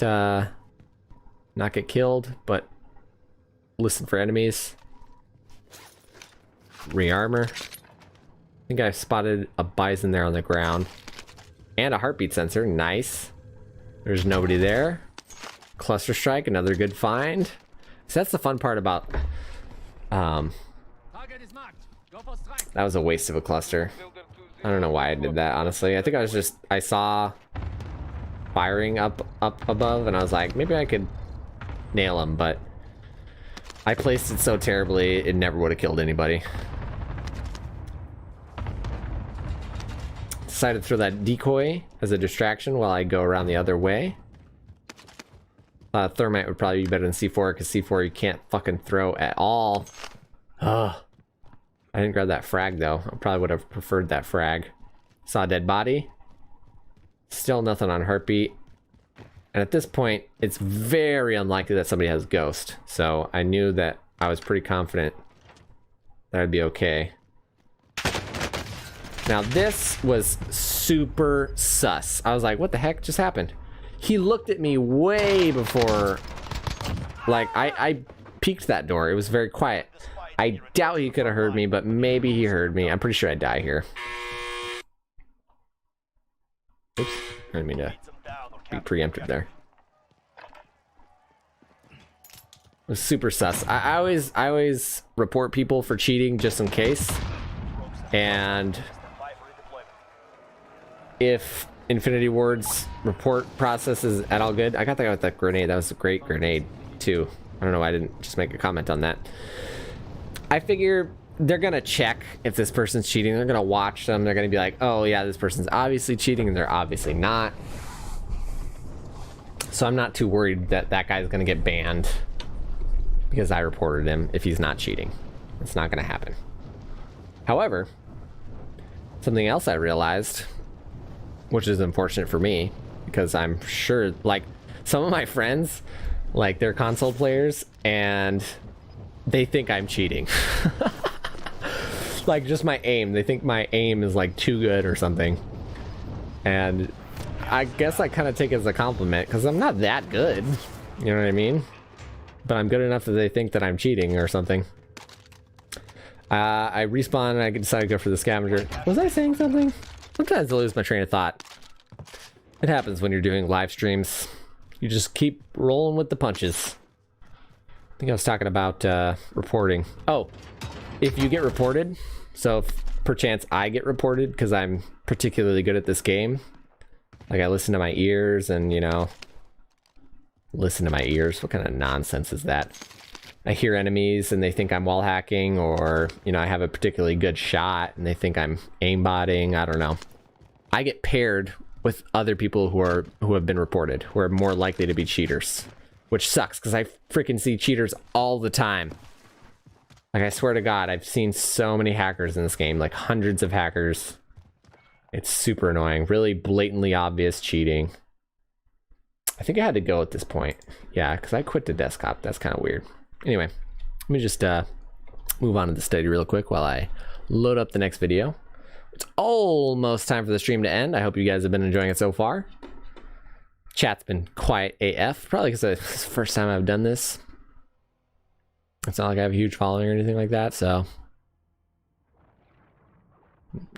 killed, but listen for enemies. Rearmor. I think I spotted a bison there on the ground. And a heartbeat sensor. Nice. There's nobody there. Cluster strike, another good find. So that's the fun part about that was a waste of a cluster. I don't know why I did that, honestly. I think I saw firing up above and I was like, maybe I could nail him, but I placed it so terribly it never would have killed anybody. Decided to throw that decoy as a distraction while I go around the other way. Thermite would probably be better than C4 because C4 you can't fucking throw at all. Ugh. I didn't grab that frag though. I probably would have preferred that frag. Saw a dead body. Still nothing on heartbeat. And at this point, it's very unlikely that somebody has ghost. So I knew that I was pretty confident that I'd be okay. Now this was super sus. I was like, what the heck just happened? He looked at me way before, like, I peeked that door. It was very quiet. I doubt he could have heard me, but maybe he heard me. I'm pretty sure I die here. Oops, I didn't mean to be preempted there. It was super sus. I always report people for cheating just in case. And if Infinity Ward's report process is at all good. I got that guy with that grenade. That was a great grenade too. I don't know why I didn't just make a comment on that. I figure they're gonna check if this person's cheating. They're gonna watch them. They're gonna be like, oh yeah, this person's obviously cheating, and they're obviously not. So I'm not too worried that that guy's gonna get banned because I reported him if he's not cheating. It's not going to happen. However, something else I realized, which is unfortunate for me, because I'm sure, like, some of my friends, like, they're console players, and they think I'm cheating. Like, just my aim. They think my aim is, like, too good or something. And I guess I kind of take it as a compliment, because I'm not that good. You know what I mean? But I'm good enough that they think that I'm cheating or something. I respawn and I decide to go for the scavenger. Was I saying something? Sometimes I lose my train of thought. It happens when you're doing live streams. You just keep rolling with the punches. I think I was talking about reporting. Oh, if you get reported, so if perchance I get reported because I'm particularly good at this game, like I listen to my ears and, you know, listen to my ears. What kind of nonsense is that? I hear enemies and they think I'm wall hacking, or, you know, I have a particularly good shot and they think I'm aimbotting. I don't know. I get paired with other people who have been reported, who are more likely to be cheaters, which sucks because I freaking see cheaters all the time. Like, I swear to God, I've seen so many hackers in this game, like hundreds of hackers. It's super annoying. Really blatantly obvious cheating. I think I had to go at this point. Yeah, because I quit the desktop. That's kind of weird. Anyway, let me just move on to the study real quick while I load up the next video. It's almost time for the stream to end. I hope you guys have been enjoying it so far. Chat's been quiet AF, probably because it's the first time I've done this. It's not like I have a huge following or anything like that, so,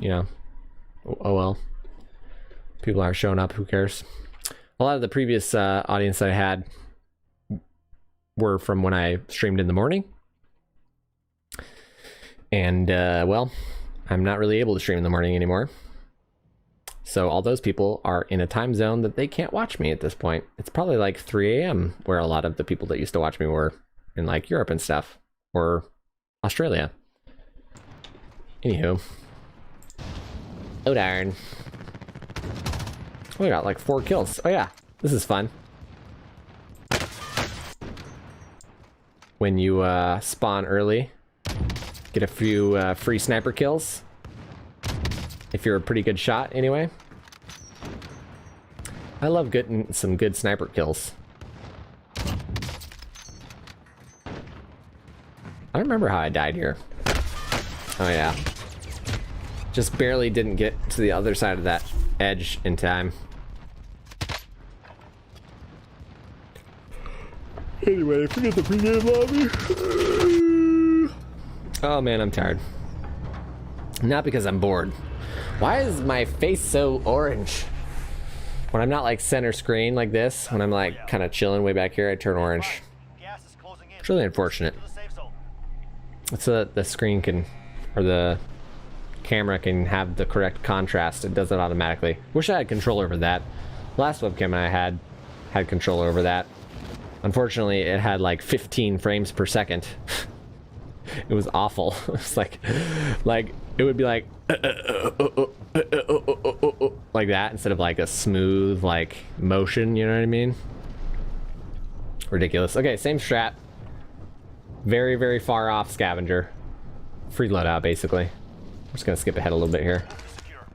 you know, oh well. People aren't showing up, who cares? A lot of the previous audience I had were from when I streamed in the morning. And, well, I'm not really able to stream in the morning anymore. So all those people are in a time zone that they can't watch me at this point. It's probably like 3 a.m. where a lot of the people that used to watch me were in, like, Europe and stuff. Or Australia. Anywho. Oh, darn. We got like 4 kills. Oh, yeah. This is fun. When you spawn early, get a few free sniper kills. If you're a pretty good shot, anyway. I love getting some good sniper kills. I don't remember how I died here. Oh, yeah. Just barely didn't get to the other side of that edge in time. Anyway, forget the pregame lobby. Oh man, I'm tired. Not because I'm bored. Why is my face so orange? When I'm not like center screen like this, when I'm like kind of chilling way back here, I turn orange. It's really unfortunate. So that the screen can, or the camera can have the correct contrast. It does it automatically. Wish I had control over that. Last webcam I had control over that. Unfortunately, it had like 15 frames per second. It was awful. It's like it would be like that instead of like a smooth like motion. You know what I mean? Ridiculous. Okay, same strat. Very, very far off scavenger. Free loadout, basically. I'm just gonna skip ahead a little bit here.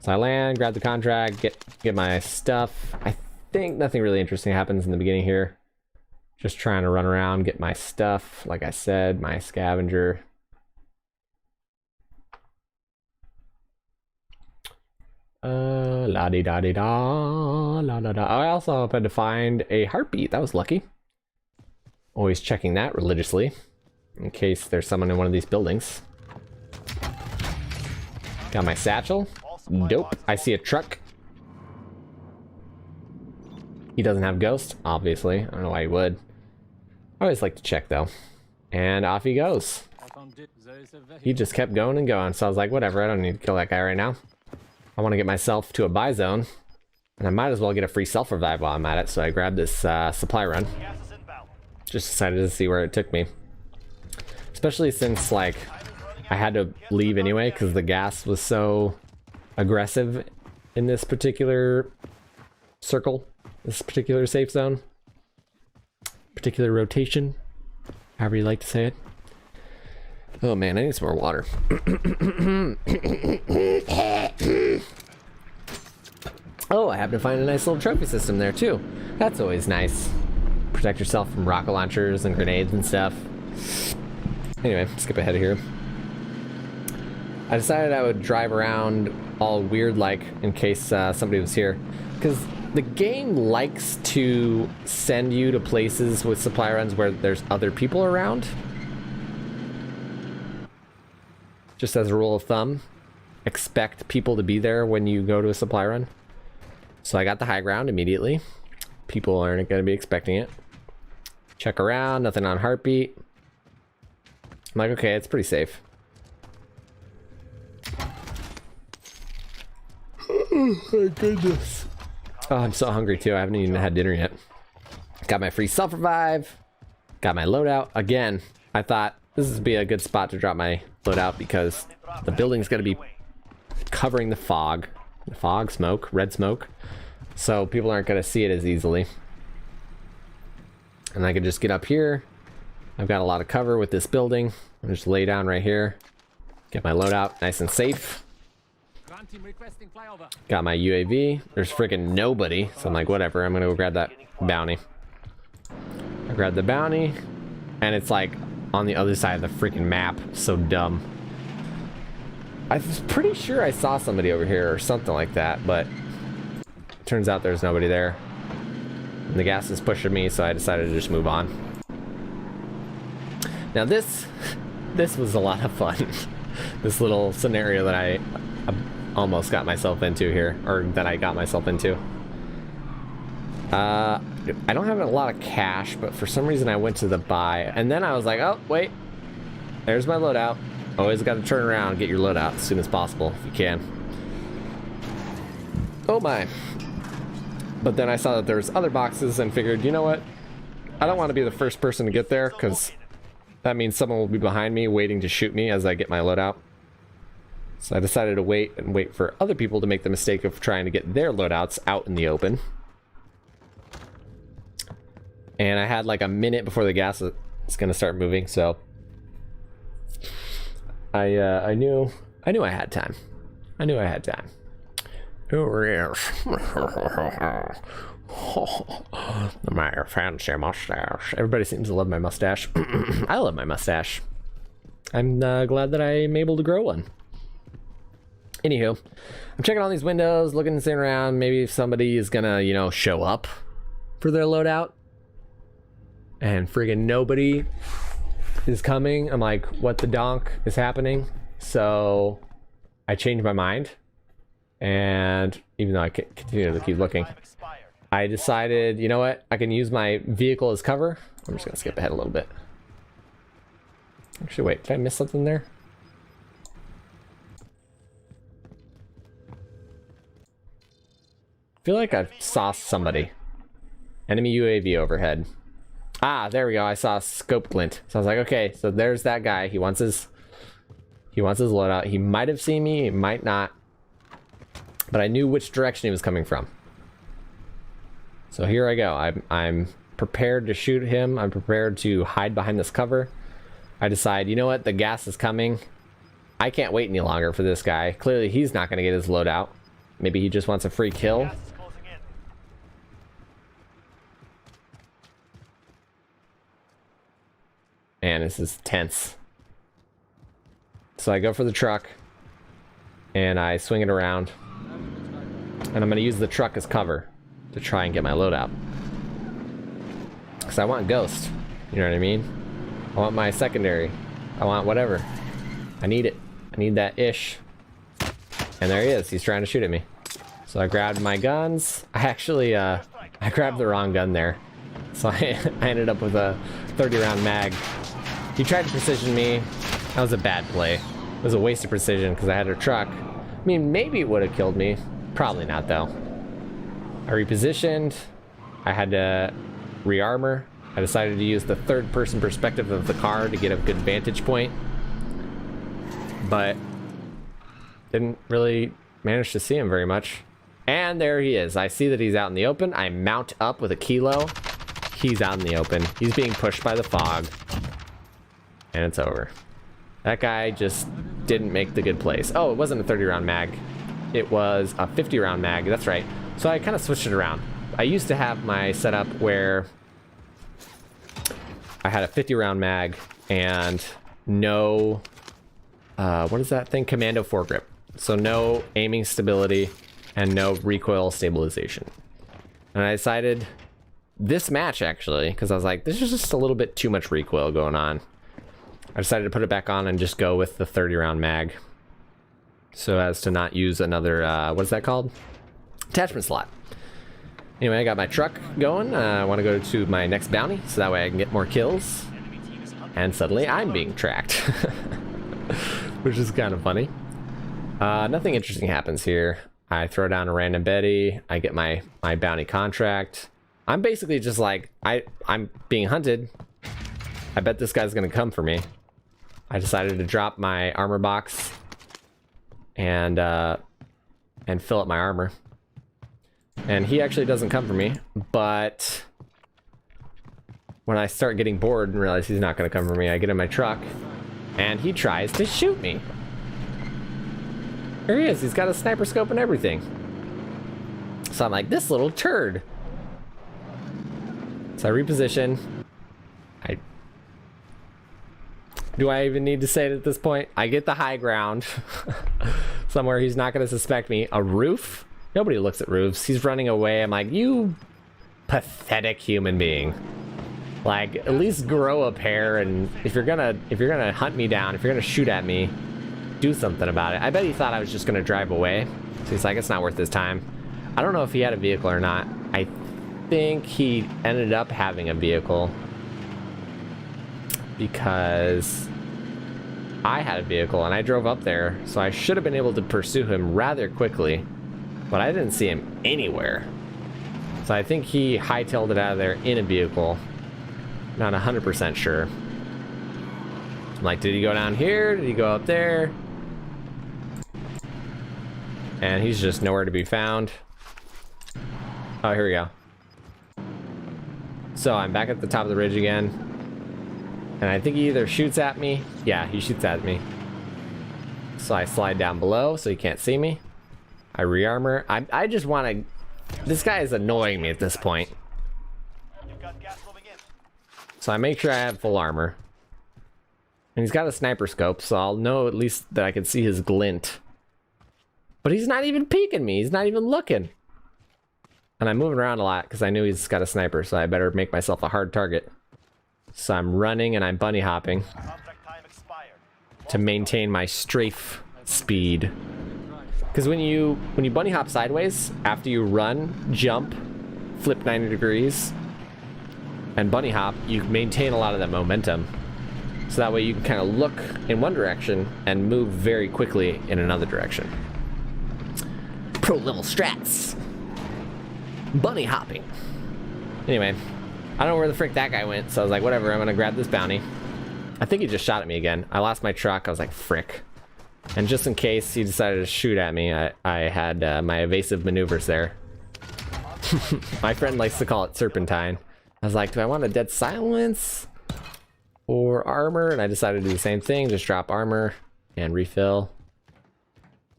So I land, grab the contract, get my stuff. I think nothing really interesting happens in the beginning here. Just trying to run around, get my stuff. Like I said, my scavenger. La-di-da-di-da, la-da-da. I also had to find a heartbeat. That was lucky. Always checking that religiously, in case there's someone in one of these buildings. Got my satchel. Dope. I see a truck. He doesn't have ghost, obviously. I don't know why he would. I always like to check, though. And off he goes. He just kept going and going, so I was like, whatever, I don't need to kill that guy right now. I want to get myself to a buy zone, and I might as well get a free self-revive while I'm at it, so I grabbed this supply run. Just decided to see where it took me. Especially since, like, I had to leave anyway, because the gas was so aggressive in this particular circle. This particular safe zone, particular rotation, however you like to say it. Oh man, I need some more water. Oh, I happen to find a nice little trophy system there too. That's always nice. Protect yourself from rocket launchers and grenades and stuff. Anyway, skip ahead here. I decided I would drive around all weird like in case somebody was here. Because the game likes to send you to places with supply runs where there's other people around. Just as a rule of thumb, expect people to be there when you go to a supply run. So I got the high ground immediately. People aren't going to be expecting it. Check around, nothing on heartbeat. I'm like, okay, it's pretty safe. Oh my goodness. Oh, I'm so hungry too. I haven't even had dinner yet. Got my free self-revive. Got my loadout. Again, I thought this would be a good spot to drop my loadout because the building's going to be covering the fog. The fog, smoke, red smoke. So people aren't going to see it as easily. And I can just get up here. I've got a lot of cover with this building. I'll just lay down right here. Get my loadout nice and safe. Got my UAV. There's freaking nobody. So I'm like, whatever. I'm going to go grab that bounty. I grabbed the bounty. And it's like on the other side of the freaking map. So dumb. I was pretty sure I saw somebody over here or something like that. But turns out there's nobody there. And the gas is pushing me. So I decided to just move on. Now this was a lot of fun. This little scenario that I almost got myself into here, or that I got myself into. I don't have a lot of cash, but for some reason I went to the buy, and then I was like, oh wait, there's my loadout. Always got to turn around and get your loadout as soon as possible if you can. Oh my. But then I saw that there was other boxes and figured, you know what? I don't want to be the first person to get there because that means someone will be behind me waiting to shoot me as I get my loadout. So I decided to wait for other people to make the mistake of trying to get their loadouts out in the open. And I had like a minute before the gas was going to start moving, so I knew I had time. I knew I had time. Oh yes. My fancy mustache. Everybody seems to love my mustache. I love my mustache. I'm glad that I'm able to grow one. Anywho, I'm checking all these windows, looking and sitting around. Maybe if somebody is gonna, you know, show up for their loadout. And friggin' nobody is coming. I'm like, what the donk is happening? So I changed my mind. And even though I continue to keep looking, I decided, you know what? I can use my vehicle as cover. I'm just gonna skip ahead a little bit. Actually, wait, did I miss something there? I feel like I saw somebody. Enemy UAV overhead. Ah, there we go. I saw a scope glint. So I was like, okay, so there's that guy. He wants his loadout. He might have seen me, he might not. But I knew which direction he was coming from. So here I go. I'm prepared to shoot him. I'm prepared to hide behind this cover. I decide, you know what? The gas is coming. I can't wait any longer for this guy. Clearly, he's not going to get his loadout. Maybe he just wants a free kill. Man, this is tense. So I go for the truck. And I swing it around. And I'm going to use the truck as cover to try and get my loadout. Because I want ghost. You know what I mean? I want my secondary. I want whatever. I need it. I need that ish. And there he is. He's trying to shoot at me. So I grabbed my guns. I actually, I grabbed the wrong gun there. So I ended up with a 30-round mag. He tried to precision me. That was a bad play. It was a waste of precision because I had a truck. I mean, maybe it would have killed me. Probably not, though. I repositioned. I had to re-armor. I decided to use the third-person perspective of the car to get a good vantage point. But didn't really manage to see him very much. And there he is. I see that he's out in the open. I mount up with a kilo. He's out in the open. He's being pushed by the fog. And it's over. That guy just didn't make the good plays. Oh, it wasn't a 30 round mag. It was a 50 round mag. That's right. So I kind of switched it around. I used to have my setup where I had a 50 round mag and no, what is that thing? Commando foregrip. So no aiming stability and no recoil stabilization. And I decided this match actually, because I was like, this is just a little bit too much recoil going on. I decided to put it back on and just go with the 30 round mag. So as to not use another, what is that called? Attachment slot. Anyway, I got my truck going. I want to go to my next bounty, so that way I can get more kills. And suddenly I'm being tracked. Which is kind of funny. Nothing interesting happens here. I throw down a random Betty. I get my bounty contract. I'm basically just like, I'm being hunted. I bet this guy's going to come for me. I decided to drop my armor box and fill up my armor. And he actually doesn't come for me, but when I start getting bored and realize he's not going to come for me, I get in my truck and he tries to shoot me. There he is. He's got a sniper scope and everything. So I'm like, this little turd. So I reposition. Do I even need to say it at this point? I get the high ground. Somewhere he's not going to suspect me. A roof? Nobody looks at roofs. He's running away. I'm like, you pathetic human being. Like, at least grow a pair, and if you're gonna hunt me down, if you're gonna shoot at me, do something about it. I bet he thought I was just gonna drive away. So he's like, it's not worth his time. I don't know if he had a vehicle or not. I think he ended up having a vehicle because I had a vehicle and I drove up there, so I should have been able to pursue him rather quickly, but I didn't see him anywhere. So I think he hightailed it out of there in a vehicle. Not 100% sure. I'm like, did he go down here? Did he go up there? And he's just nowhere to be found. Oh, here we go. So I'm back at the top of the ridge again. And I think he either shoots at me. Yeah, he shoots at me. So I slide down below so he can't see me. I re-armor. I just want to... This guy is annoying me at this point. You've got gas moving in. So I make sure I have full armor. And he's got a sniper scope, so I'll know at least that I can see his glint. But he's not even peeking me. He's not even looking. And I'm moving around a lot because I knew he's got a sniper, so I better make myself a hard target. So I'm running and I'm bunny hopping Contract time expired. to maintain my strafe speed. Because when you bunny hop sideways, after you run, jump, flip 90 degrees, and bunny hop, you maintain a lot of that momentum. So that way you can kind of look in one direction and move very quickly in another direction. Pro level strats. Bunny hopping. Anyway, I don't know where the frick that guy went, so I was like, whatever, I'm gonna grab this bounty. I think he just shot at me again. I lost my truck. I was like, frick. And just in case he decided to shoot at me, I had my evasive maneuvers there. My friend likes to call it serpentine. I was like, do I want a dead silence or armor? And I decided to do the same thing, just drop armor and refill.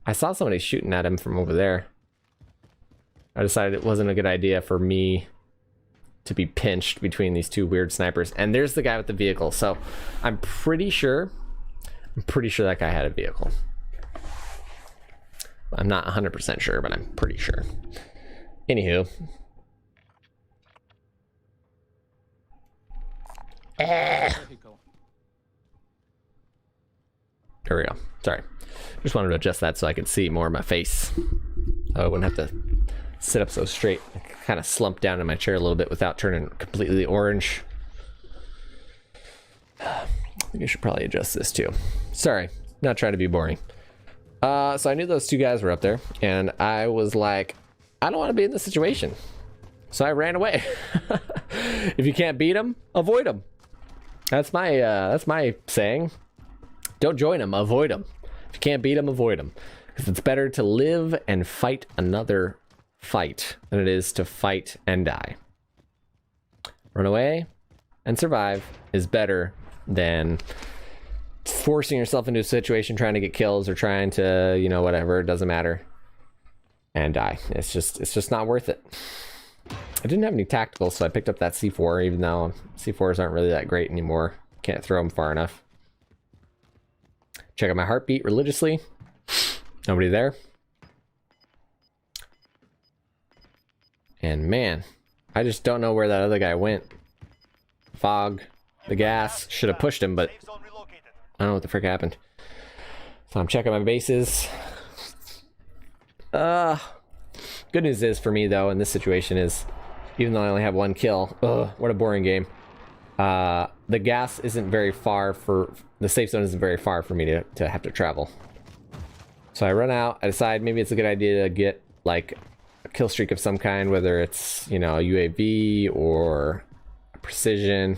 I saw somebody shooting at him from over there. I decided it wasn't a good idea for me to be pinched between these two weird snipers. And there's the guy with the vehicle. So I'm pretty sure that guy had a vehicle. I'm not 100% sure, but I'm pretty sure. Anywho. There we go. Sorry. Just wanted to adjust that so I could see more of my face. So I wouldn't have to sit up so straight. I kind of slumped down in my chair a little bit without turning completely orange. I think I should probably adjust this too. Sorry, not trying to be boring. So I knew those two guys were up there, and I was like, I don't want to be in this situation. So I ran away. If you can't beat them, avoid them. That's my saying. Don't join them, avoid them. If you can't beat them, avoid them. Because it's better to live and fight another fight than it is to fight and die. Run away and survive is better than forcing yourself into a situation, trying to get kills or trying to, you know, whatever, it doesn't matter, and die. It's just not worth it. I didn't have any tacticals, so I picked up that C4, even though C4s aren't really that great anymore. Can't throw them far enough. Check out my heartbeat religiously. Nobody there. And man, I just don't know where that other guy went. Fog, the gas, should have pushed him, but Safe zone relocated. I don't know what the frick happened. So I'm checking my bases. Good news is for me though, in this situation is, even though I only have one kill, what a boring game. The gas isn't very far for, the safe zone isn't very far for me to have to travel. So I run out, I decide maybe it's a good idea to get like a kill streak of some kind, whether it's, you know, a UAV or a precision.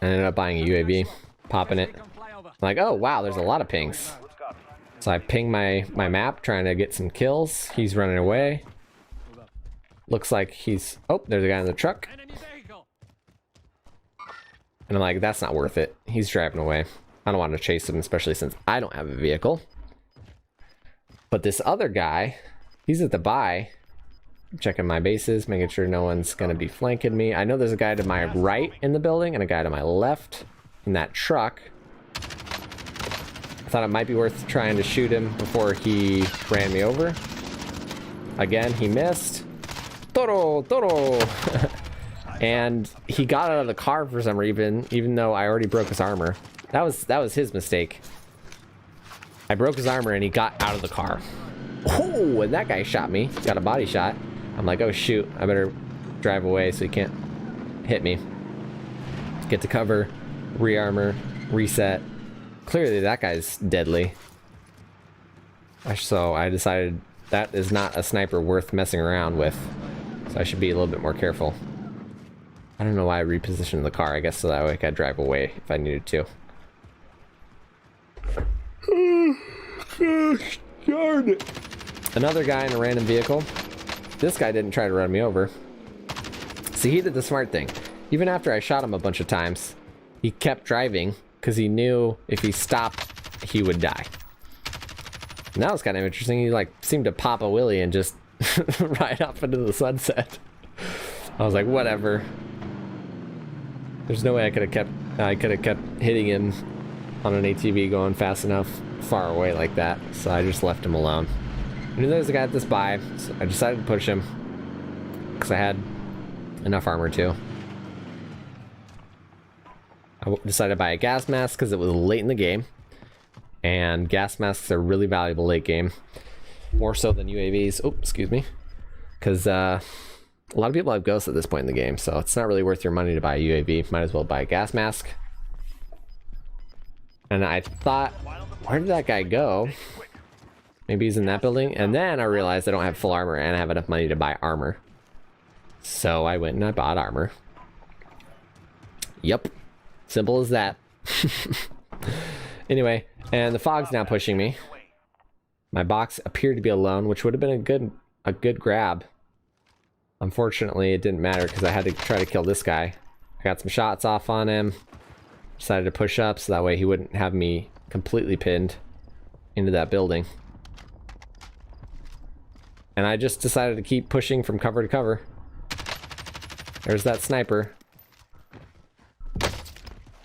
I ended up buying a UAV, popping it. I'm like, oh wow, there's a lot of pings. So I ping my map, trying to get some kills. He's running away. Looks like he's, oh, there's a guy in the truck. And I'm like, that's not worth it. He's driving away. I don't want to chase him, especially since I don't have a vehicle. But this other guy, he's at the buy. I'm checking my bases, making sure no one's going to be flanking me. I know there's a guy to my right in the building and a guy to my left in that truck. I thought it might be worth trying to shoot him before he ran me over. Again, he missed. Toro! And he got out of the car for some reason, even though I already broke his armor. That was his mistake. I broke his armor and he got out of the car. Oh, and that guy shot me. Got a body shot. I'm like, oh shoot, I better drive away so he can't hit me. Get to cover, re-armor, reset. Clearly that guy's deadly. So I decided that is not a sniper worth messing around with. So I should be a little bit more careful. I don't know why I repositioned the car. I guess so that way I could drive away if I needed to. Gosh darn it. Another guy in a random vehicle. This guy didn't try to run me over. See, he did the smart thing. Even after I shot him a bunch of times, he kept driving because he knew if he stopped, he would die. And that was kind of interesting. He like seemed to pop a wheelie and just ride off into the sunset. I was like, whatever. There's no way I could have kept hitting him on an ATV going fast enough far away like that. So I just left him alone. I knew there was a guy at this buy, so I decided to push him because I had enough armor too. I decided to buy a gas mask because it was late in the game, and gas masks are really valuable late game, more so than UAVs. Oh, excuse me, because a lot of people have ghosts at this point in the game, so it's not really worth your money to buy a UAV. Might as well buy a gas mask. And I thought, where did that guy go? Maybe he's in that building. And then I realized I don't have full armor and I have enough money to buy armor. So I went and I bought armor. Yep. Simple as that. Anyway, and the fog's now pushing me. My box appeared to be alone, which would have been a good grab. Unfortunately, it didn't matter because I had to try to kill this guy. I got some shots off on him. Decided to push up so that way he wouldn't have me completely pinned into that building. And I just decided to keep pushing from cover to cover. There's that sniper.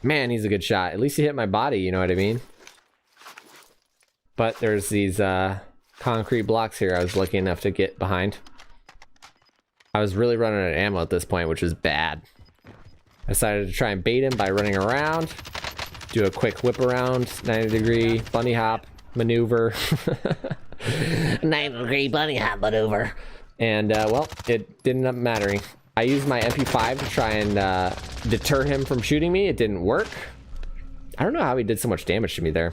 Man, he's a good shot. At least he hit my body, you know what I mean? But there's these concrete blocks here I was lucky enough to get behind. I was really running out of ammo at this point, which was bad. I decided to try and bait him by running around. Do a quick whip around, 90-degree bunny hop maneuver. 90-degree bunny hop maneuver. And, well, it didn't end up mattering. I used my MP5 to try and deter him from shooting me. It didn't work. I don't know how he did so much damage to me there.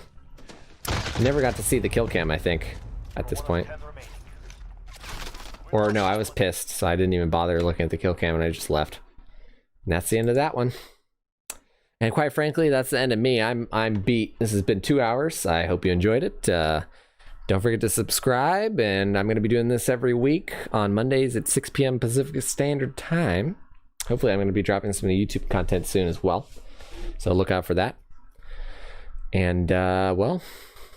I never got to see the kill cam, I think, at this point. Or no, I was pissed, so I didn't even bother looking at the kill cam and I just left. And that's the end of that one. And quite frankly, that's the end of me. I'm beat. This has been 2 hours. I hope you enjoyed it. Don't forget to subscribe, and I'm going to be doing this every week on Mondays at 6 p.m. Pacific Standard Time. Hopefully I'm going to be dropping some YouTube content soon as well. So look out for that. And well,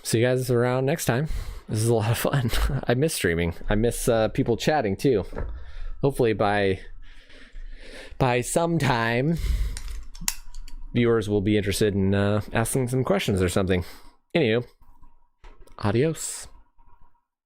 see you guys around next time. This is a lot of fun. I miss streaming. I miss people chatting too. Hopefully by some time, viewers will be interested in asking some questions or something. Anywho, adios.